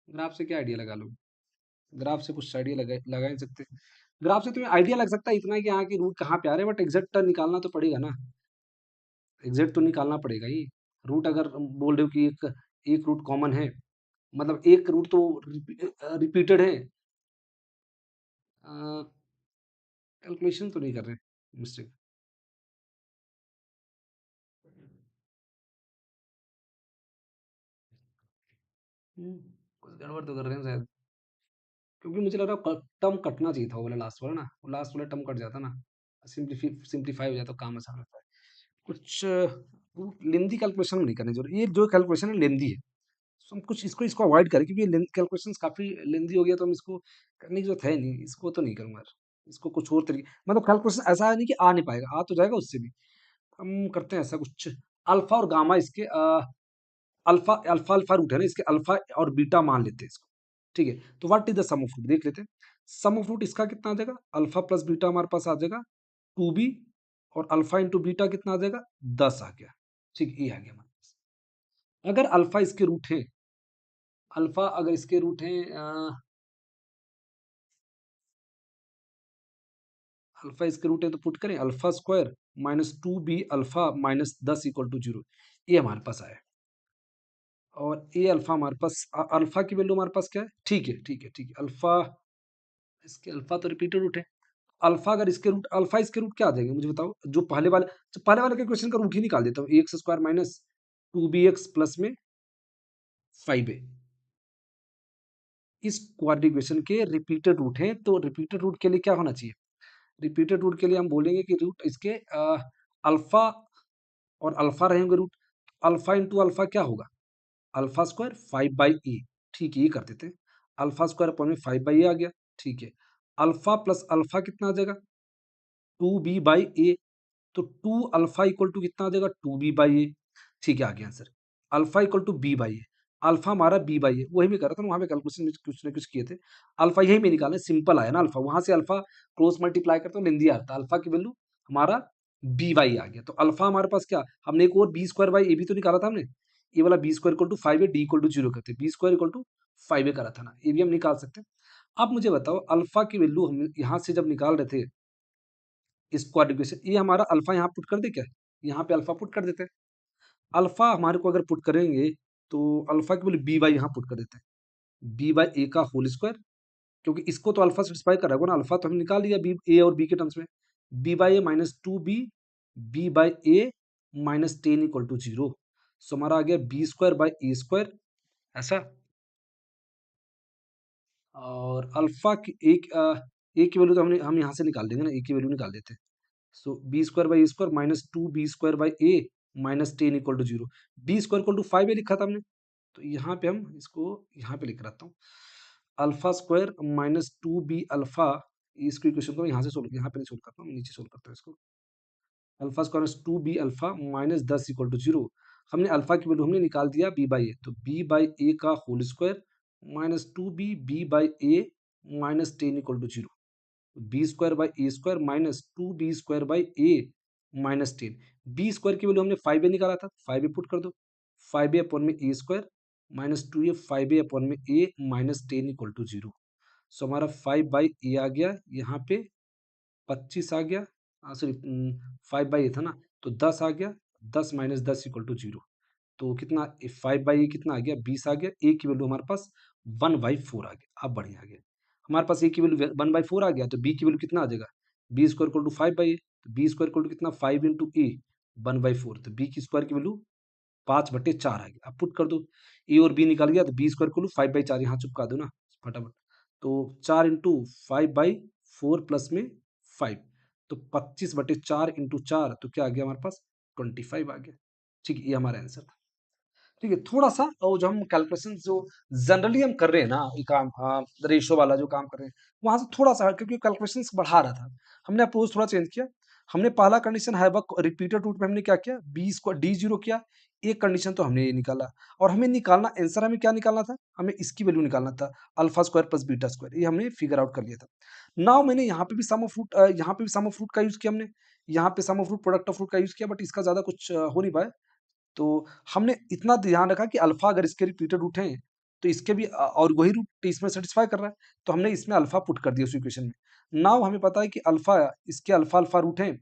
ग्राफ से क्या आइडिया लगा लो, ग्राफ से कुछ आइडिया लगा नहीं सकते। ग्राफ से तुम्हें आइडिया लग सकता है इतना कि यहाँ की रूट कहाँ पे आ रहे हैं, बट एग्जैक्ट निकालना तो पड़ेगा ना, एग्जैक्ट तो निकालना पड़ेगा ही। रूट अगर बोल रहे हो कि एक रूट कॉमन है, मतलब एक रूट तो रिपीटेड है, कैलकुलेशन तो नहीं कर रहे, मिस्टेक। कुछ गड़बड़ तो कर रहे हैं शायद, क्योंकि मुझे लग रहा है टर्म कटना चाहिए था, वो वाला लास्ट वाला ना, वो लास्ट वाला टर्म कट जाता ना, सिंप्लीफाई हो जाता, काम आसान होता है। कुछ लेंदी कैलकुलेशन नहीं करनी जरूरी, ये जो कैलकुलेशन है लेंदी है, तो हम कुछ इसको इसको अवॉइड करें, क्योंकि ये कैलकुलेशन काफी लेंदी हो गया, तो हम इसको करने की जरूरत है नहीं, इसको तो नहीं करूंगा यार। इसको कुछ और तरीके, मतलब कैलकुलेशन ऐसा है नहीं कि आ नहीं पाएगा, आ तो जाएगा उससे भी। हम करते हैं ऐसा कुछ, अल्फा और गामा इसके अल्फा अल्फा अल्फा रूट है ना, इसके अल्फा और बीटा मान लेते हैं इसको, ठीक है। तो what is the sum of root देख लेते हैं। सम ऑफ रूट इसका कितना आ जाएगा, अल्फा प्लस बीटा हमारे पास आ जाएगा 2b, और अल्फा इंटू बीटा कितना आ जाएगा, 10 आ गया, ठीक, ये आ गया हमारे पास। अगर अल्फा इसके रूट है, अल्फा अगर इसके रूट है अल्फा इसके रूट है, तो पुट करें alpha square minus 2b alpha minus 10 equal to 0, ये हमारे पास आया। और ए अल्फा हमारे पास अल्फा की वैल्यू हमारे पास क्या है, ठीक है ठीक है ठीक है, अल्फा इसके अल्फा तो रिपीटेड रूट है, अल्फा अगर इसके रूट, अल्फा इसके रूट क्या आ जाएंगे मुझे बताओ, जो पहले वाले के क्वेश्चन का रूट ही निकाल देता हूँ, x square minus 2bx plus में 5a, इस क्वाड्रेटिक इक्वेशन के रिपीटेड रूट हैं, तो रिपीटेड रूट के लिए क्या होना चाहिए, रिपीटेड रूट के लिए हम बोलेंगे कि रूट इसके अल्फा और अल्फा रहेंगे रूट, अल्फा इंटू अल्फा क्या होगा, अल्फा स्क्वायर 5/a, ठीक है, ये कर देते हैं, अल्फा स्क्वायर अपॉन में 5/a आ गया, ठीक है। अल्फा प्लस अल्फा कितना आ जाएगा, 2b/a, तो 2 अल्फा इक्वल टू कितना आ जाएगा, 2b/a, ठीक है, आ गया answer. Alpha equal to b/a, alpha हमारा b/a, वही मैं कर रहा था, वहां पे कैलकुलेशन में कुछ ना कुछ किए थे, अल्फा यही में निकाले, सिंपल आया ना अल्फा, वहां से अल्फा क्रॉस मल्टीप्लाई करते हो लेंदी आता, अल्फा की वैल्यू हमारा b/a आ गया, तो अल्फा हमारे पास क्या, हमने एक और b² भी तो निकाला था हमने, ये वाला b² इक्वल टू 5 है, d इक्वल टू 0 करते, b² इक्वल टू 5 करा था ना, ये भी हम निकाल सकते हैं। अब मुझे बताओ, अल्फा की वैल्यू हम यहाँ से जब निकाल रहे थे इस क्वाड्रेटिक, ये हमारा अल्फा यहाँ पुट कर दे क्या, यहाँ पे अल्फा पुट कर देते हैं, अल्फा हमारे को अगर पुट करेंगे तो अल्फा की वैल्यू b/, यहाँ पुट कर देते हैं, b/a का होल स्क्वायर, क्योंकि इसको तो अल्फा सेटिस्फाई कर रहा होगा ना, अल्फा तो हमने निकाल लिया बी ए और बी के टर्म्स में, b/a minus 2b b/a minus 10 equal to 0, so हमारा आ गया b²/a², ऐसा। और अल्फा की ए की वैल्यू तो हम यहाँ से निकाल देंगे ना, ए की वैल्यू निकाल देते हैं, so b²/a² minus 2b²/a minus 10 equal to 0, b² equal to 5 लिखा था हमने, तो यहाँ पे हम इसको यहाँ पे लिख रहा हूँ, alpha square minus 2b alpha, इसको इक्वेशन को यहाँ से सोल्व, यहाँ पे नहीं सोल्व करता हूँ, नीचे सोल्व करता हूँ इसको, alpha square 2b alpha minus 10 equal to 0, हमने अल्फा की वैल्यू हमने निकाल दिया b/a, तो b/a का whole square minus 2b b/a minus 10 equal to 0, b square by a square minus 2b² by a minus 10। B square की value हमने 5a निकाला था, 5a पुट कर दो, 5a अपॉन में a square minus 2a 5a upon में ए minus 10 equal to 0। So हमारा 5/a आ गया, यहाँ पे 25 आ गया, सॉरी 5/a था ना, तो 10 आ गया, 10 माइनस 10 इक्वल टू 0। तो कितना 5/a कितना आ गया, 20 आ गया। ए की वैल्यू हमारे पास 1/4 आ गया। अब बढ़िया आ गया हमारे पास, ए की वैल्यू 1/4 आ गया, तो बी की वैल्यू कितना आ जाएगा, b square equal to 5/a, तो बी स्क्वायर इक्वल टू कितना 5 इंटू ए 1/4, तो बी की स्क्वायर की वैल्यू 5/4 आ गया। अब पुट कर दो, ए और बी निकल गया, तो बी स्क्वायर इक्वल टू 5/4 यहाँ चिपका दो ना फटाफट, तो 4 इंटू 5/4 प्लस में 5, तो 25/4 इंटू 4, तो क्या आ गया हमारे पास 25 आ गया। ठीक है, ये हमारा आंसर था। ठीक है, थोड़ा सा और जो हम कैलकुलेशन जो जनरली हम कर रहे हैं ना, ये काम रेशो वाला जो काम कर रहे हैं, वहां से थोड़ा सा क्योंकि कैलकुलेशन बढ़ा रहा था, हमने अप्रोच थोड़ा चेंज किया। हमने पहला कंडीशन है रिपीटेड रूट में हमने क्या किया, बी स्क्वायर डी जीरो किया, एक कंडीशन तो हमने ये निकाला, और हमें निकालना आंसर हमें क्या निकालना था, हमें इसकी वैल्यू निकालना था, alpha square plus beta square, ये हमने फिगर आउट कर लिया था। नाउ मैंने यहाँ पे भी सम ऑफ रूट, यहाँ पे भी सम ऑफ रूट का यूज किया हमने, यहाँ पे sum of root product of root का यूज किया, बट इसका ज्यादा कुछ हो नहीं पाया। तो हमने इतना ध्यान रखा कि अल्फा अगर इसके रिपीटेड रूट हैं, तो इसके भी और वही रूट इसमें सेटिस्फाई कर रहा है, तो हमने इसमें अल्फा पुट कर दिया उस इक्वेशन में। नाउ हमें पता है कि अल्फा, इसके अल्फा अल्फा रूट हैं,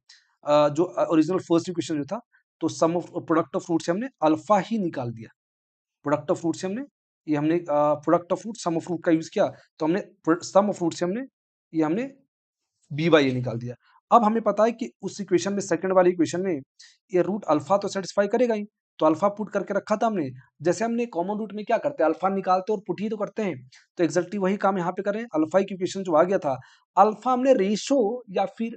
जो ओरिजिनल फर्स्ट इक्वेशन जो था, तो सम ऑफ प्रोडक्ट ऑफ रूट से हमने अल्फा ही निकाल दिया। प्रोडक्ट ऑफ रूट से हमने ये हमने product of root sum of root का यूज किया, तो हमने सम ऑफ रूट से हमने ये हमने b/a निकाल दिया। अब हमें पता है कि उस इक्वेशन में, सेकंड वाली इक्वेशन में, ये रूट अल्फा तो सेटिस्फाई करेगा ही, तो अल्फा पुट करके रखा था हमने। जैसे हमने कॉमन रूट में क्या करते हैं, अल्फा निकालते और पुट ही तो करते हैं, तो एग्जैक्टली वही काम यहाँ पे करें। अल्फा की इक्वेशन जो आ गया था, अल्फा हमने रेशो या फिर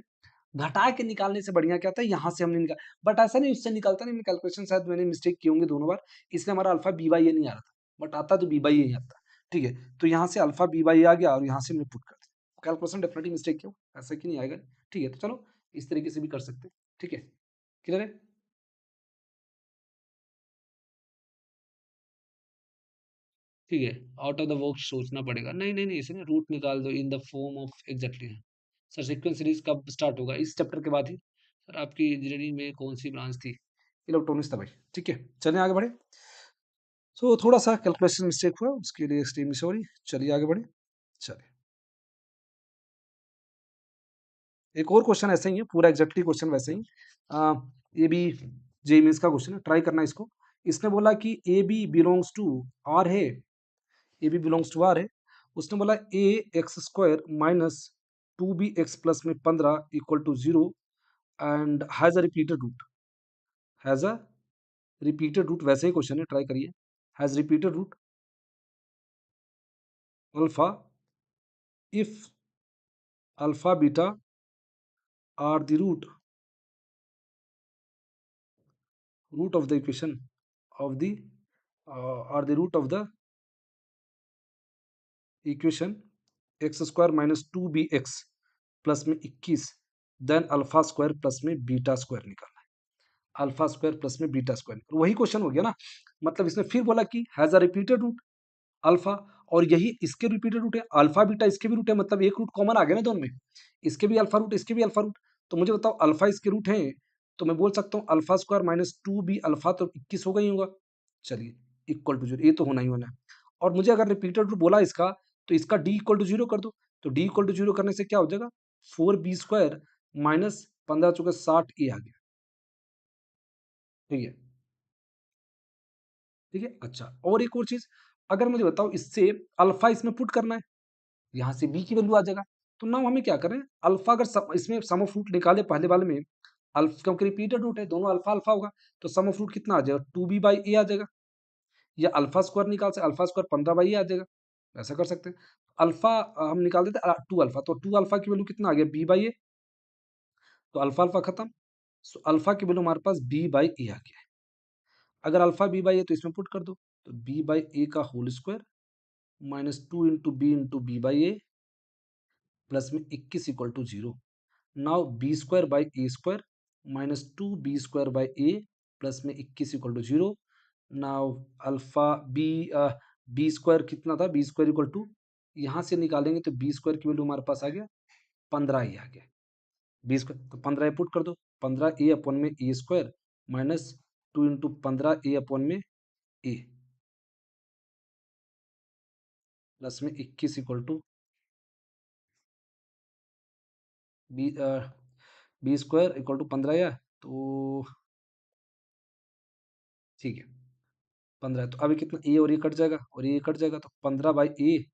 घटा के निकालने से बढ़िया क्या था, यहाँ से हमने निकाल, बट ऐसा नहीं उससे निकालता नहीं, कैलकुलेशन शायद मैंने मिस्टेक किए होंगे दोनों बार, इसलिए हमारा अल्फा b/a नहीं आ रहा था, बट आता तो b/a ही आता। ठीक है, तो यहाँ से अल्फा b/a आ गया, और यहाँ से हमने पुट कर दिया। कैलकुलेशन डेफिनेटली मिस्टेक क्यों, ऐसा कि नहीं आएगा। ठीक है, तो चलो इस तरीके से भी कर सकते हैं। ठीक है, क्लियर है। ठीक है, आउट ऑफ द बॉक्स सोचना पड़ेगा, नहीं नहीं नहीं, इसे ना रूट निकाल दो in the form of exactly. Sir sequence series कब स्टार्ट होगा, इस चैप्टर के बाद ही। सर आपकी इंजीनियरिंग में कौन सी ब्रांच थी, इलेक्ट्रॉनिक्स था भाई। ठीक है, चलिए आगे बढ़े। सो थोड़ा सा कैलकुलेशन मिस्टेक हुआ, उसके लिए एक्सट्रीमली सॉरी। चलिए आगे बढ़े। चलिए एक और क्वेश्चन ऐसे ही है, पूरा एग्जैक्टली क्वेश्चन वैसे ही। ये भी जेई मेंस का क्वेश्चन है, ट्राई करना इसको। इसने बोला कि a b belongs to R है, a b belongs to R है। उसने बोला a x square minus 2b x plus में 15 equal to 0 and has a repeated root, has a repeated root, वैसे ही क्वेश्चन है, ट्राई करिए। Has repeated root alpha if alpha beta are the root of the equation of the are the root of the equation x square minus 2b x plus में 21, then alpha square plus में beta square निकालना है। Alpha square plus में beta square, वही question हो गया ना। मतलब इसने फिर बोला कि has a repeated root alpha, और यही इसके रिपीटेड रूट है, अल्फा बीटा इसके भी रूट है, मतलब एक रूट कॉमन आ गया ना दोनों में, इसके भी अल्फा रूट इसके भी अल्फा रूट। तो मुझे बताओ अल्फा इसके रूट है, तो मैं बोल सकता हूँ alpha square minus 2b alpha, तो 21 होगा ही होगा। चलिए इक्वल टू 0, ये तो होना ही होना है। और मुझे अगर रिपीटेड रूट बोला इसका, तो इसका d इक्वल टू 0 कर दो, तो d इक्वल टू 0 करने से क्या हो जाएगा, 4b स्क्वायर माइनस 15 चौके 60 ए आ गया। ठीक है, ठीक है। अच्छा, और एक और चीज, अगर मुझे बताओ इससे अल्फा इसमें पुट करना है, यहाँ से बी की वैल्यू आ जाएगा। तो नाउ हमें क्या करें, अल्फा अगर इसमें सम ऑफ रूट निकाले पहले वाले में, अल्फा क्योंकि रिपीटेड रूट है, दोनों अल्फा अल्फा होगा, तो सम ऑफ रूट कितना आ जाएगा, 2b/a आ जाएगा। या अल्फा स्क्वायर निकाल से अल्फा स्क्वायर 15/a आ जाएगा, ऐसा कर सकते हैं। अल्फा हम निकाल देते 2 अल्फा, तो 2 अल्फा की वैल्यू कितना आ गया, b/a, तो अल्फा अल्फा खत्म। सो अल्फा की वैल्यू हमारे पास b/a आ गया है। अगर अल्फा b/a तो इसमें पुट कर दो, तो b/a का whole square minus 2 into b into b/a plus में 21 equal to 0। Now b square by a square minus 2b² by a plus में 21 equal to 0। Now alpha b square कितना था, बी स्क्वायर इक्वल टू, यहाँ से निकालेंगे तो b square की value हमारे पास आ गया 15 ए आ गया। बी स्क्वायर तो 15 ए पुट कर दो, 15 ए अपॉन में a square minus 2 into 15 a upon में ए प्लस में 21 equal to b b square equal to 15 या तो ठीक है 15 है। तो अभी कितना ए और ये कट जाएगा और ये कट जाएगा तो 15 बाई ए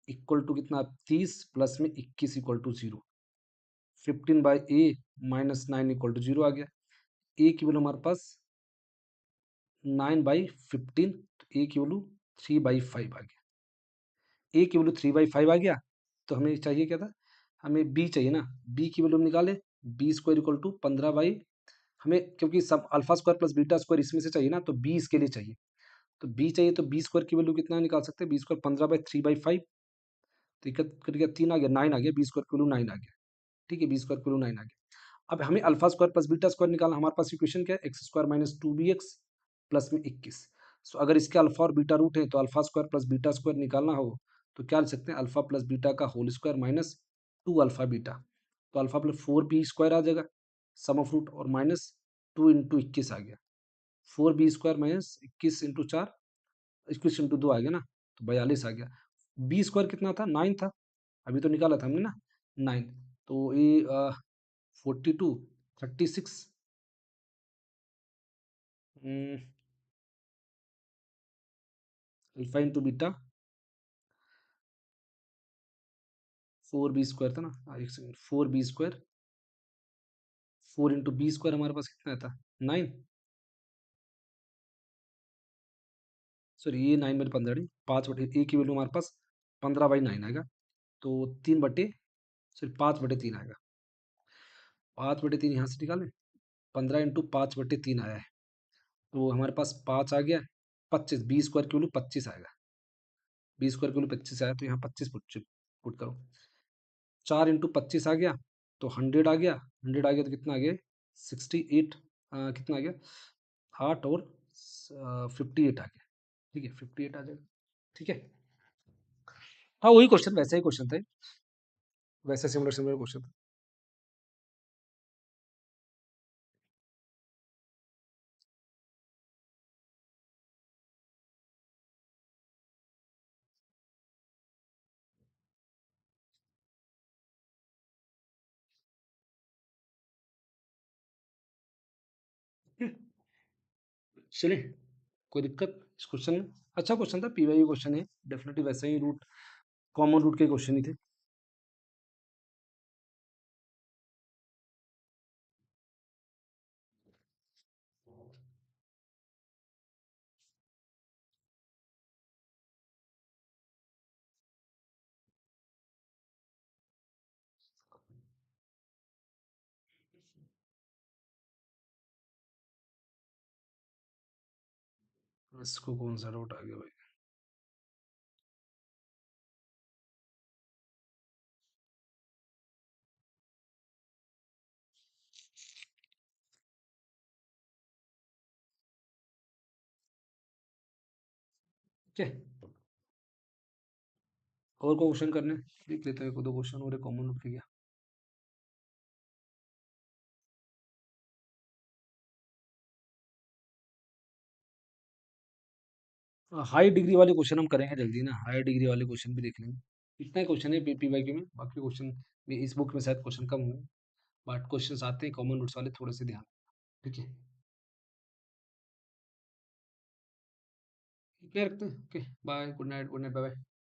इक्वल टू कितना 30 प्लस में 21 equal to 0। 15 by a minus 9 equal to 0 आ गया। ए की वैल्यू हमारे पास 9 बाई 15, तो ए की वैल्यू 3/5 आ गया। ए की वैल्यू 3/5 आ गया तो हमें चाहिए क्या था, हमें बी चाहिए ना। बी की वैल्यू हम निकाले, b square equal to 15 by, हमें क्योंकि सब alpha square plus beta square इसमें से चाहिए ना, तो बी इसके लिए चाहिए। तो बी चाहिए तो बी स्क्वायर की वैल्यू कितना निकाल सकते हैं, बी स्क्वायर 15/3/5, तो इकत कर गया 3 आ गया 9 आ गया, बी स्क्वायर की वैल्यू 9 आ गया। ठीक है, बी स्क्वायर की वैल्यू 9 आ गया। अब हमें alpha square plus beta square निकालना, हमारे पास इक्वेशन क्या है, x square minus 2bx plus में 21। सो अगर इसके अल्फा और बीटा रूट है तो alpha square plus beta square निकालना हो तो क्या लिख सकते हैं, अल्फा प्लस बीटा का whole square minus 2 alpha beta, तो अल्फा प्लस 4b स्क्वायर आ जाएगा सम ऑफ रूट, और माइनस 2 इंटू 21 आ गया, 4b square minus 21 into 4, 21 into 2 आ गया ना, तो 42 आ गया। बी स्क्वायर कितना था, 9 था, अभी तो निकाला था हमने ना 9, तो ये 42 36 alpha into beta 4b square था ना, एक second, 4b square 4 into b square हमारे पास कितना था 9, सॉरी ये 9 बटे 15 नहीं, 5/, ए की वैल्यू हमारे पास 15/9 आएगा, तो 3/, सॉरी 5/3 आएगा। 5/3 यहाँ से निकालें, 15 इंटू 5/3 आया है, तो हमारे पास 5 आ गया, 25, बी स्क्वायर की वैल्यू 25 आएगा, बी स्क्वायर की वैल्यू 25 आया, तो यहाँ 25 पुट पुट करो, 4 इंटू 25 आ गया, तो 100 आ गया, 100 आ गया तो कितना आ गया 68, कितना आ गया 8 और 58 आ गया। ठीक है 58 आ जाएगा। ठीक है, हाँ वही क्वेश्चन, वैसा ही क्वेश्चन था, वैसे सिमिलर सिमिलर क्वेश्चन था। चलिए, कोई दिक्कत इस क्वेश्चन में, अच्छा क्वेश्चन था, पीवाई क्वेश्चन है, डेफिनेटली वैसे ही रूट, कॉमन रूट के क्वेश्चन ही थे। इसको कौन सा डाउट आ गया भाई, ठीक है, और को क्वेश्चन करने देख लेते हैं, एक दो क्वेश्चन और कॉमन रूट के क्या। हाई डिग्री वाले क्वेश्चन हम करेंगे जल्दी ना, हाई डिग्री वाले क्वेश्चन भी देख लेंगे। इतना क्वेश्चन है पीवाईक्यू में, बाकी क्वेश्चन में इस बुक में शायद क्वेश्चन कम हुए, बट क्वेश्चन आते हैं कॉमन रूट्स वाले, थोड़े से ध्यान। ठीक है, ठीक है रखते हैं, okay bye, good night, good night, bye bye.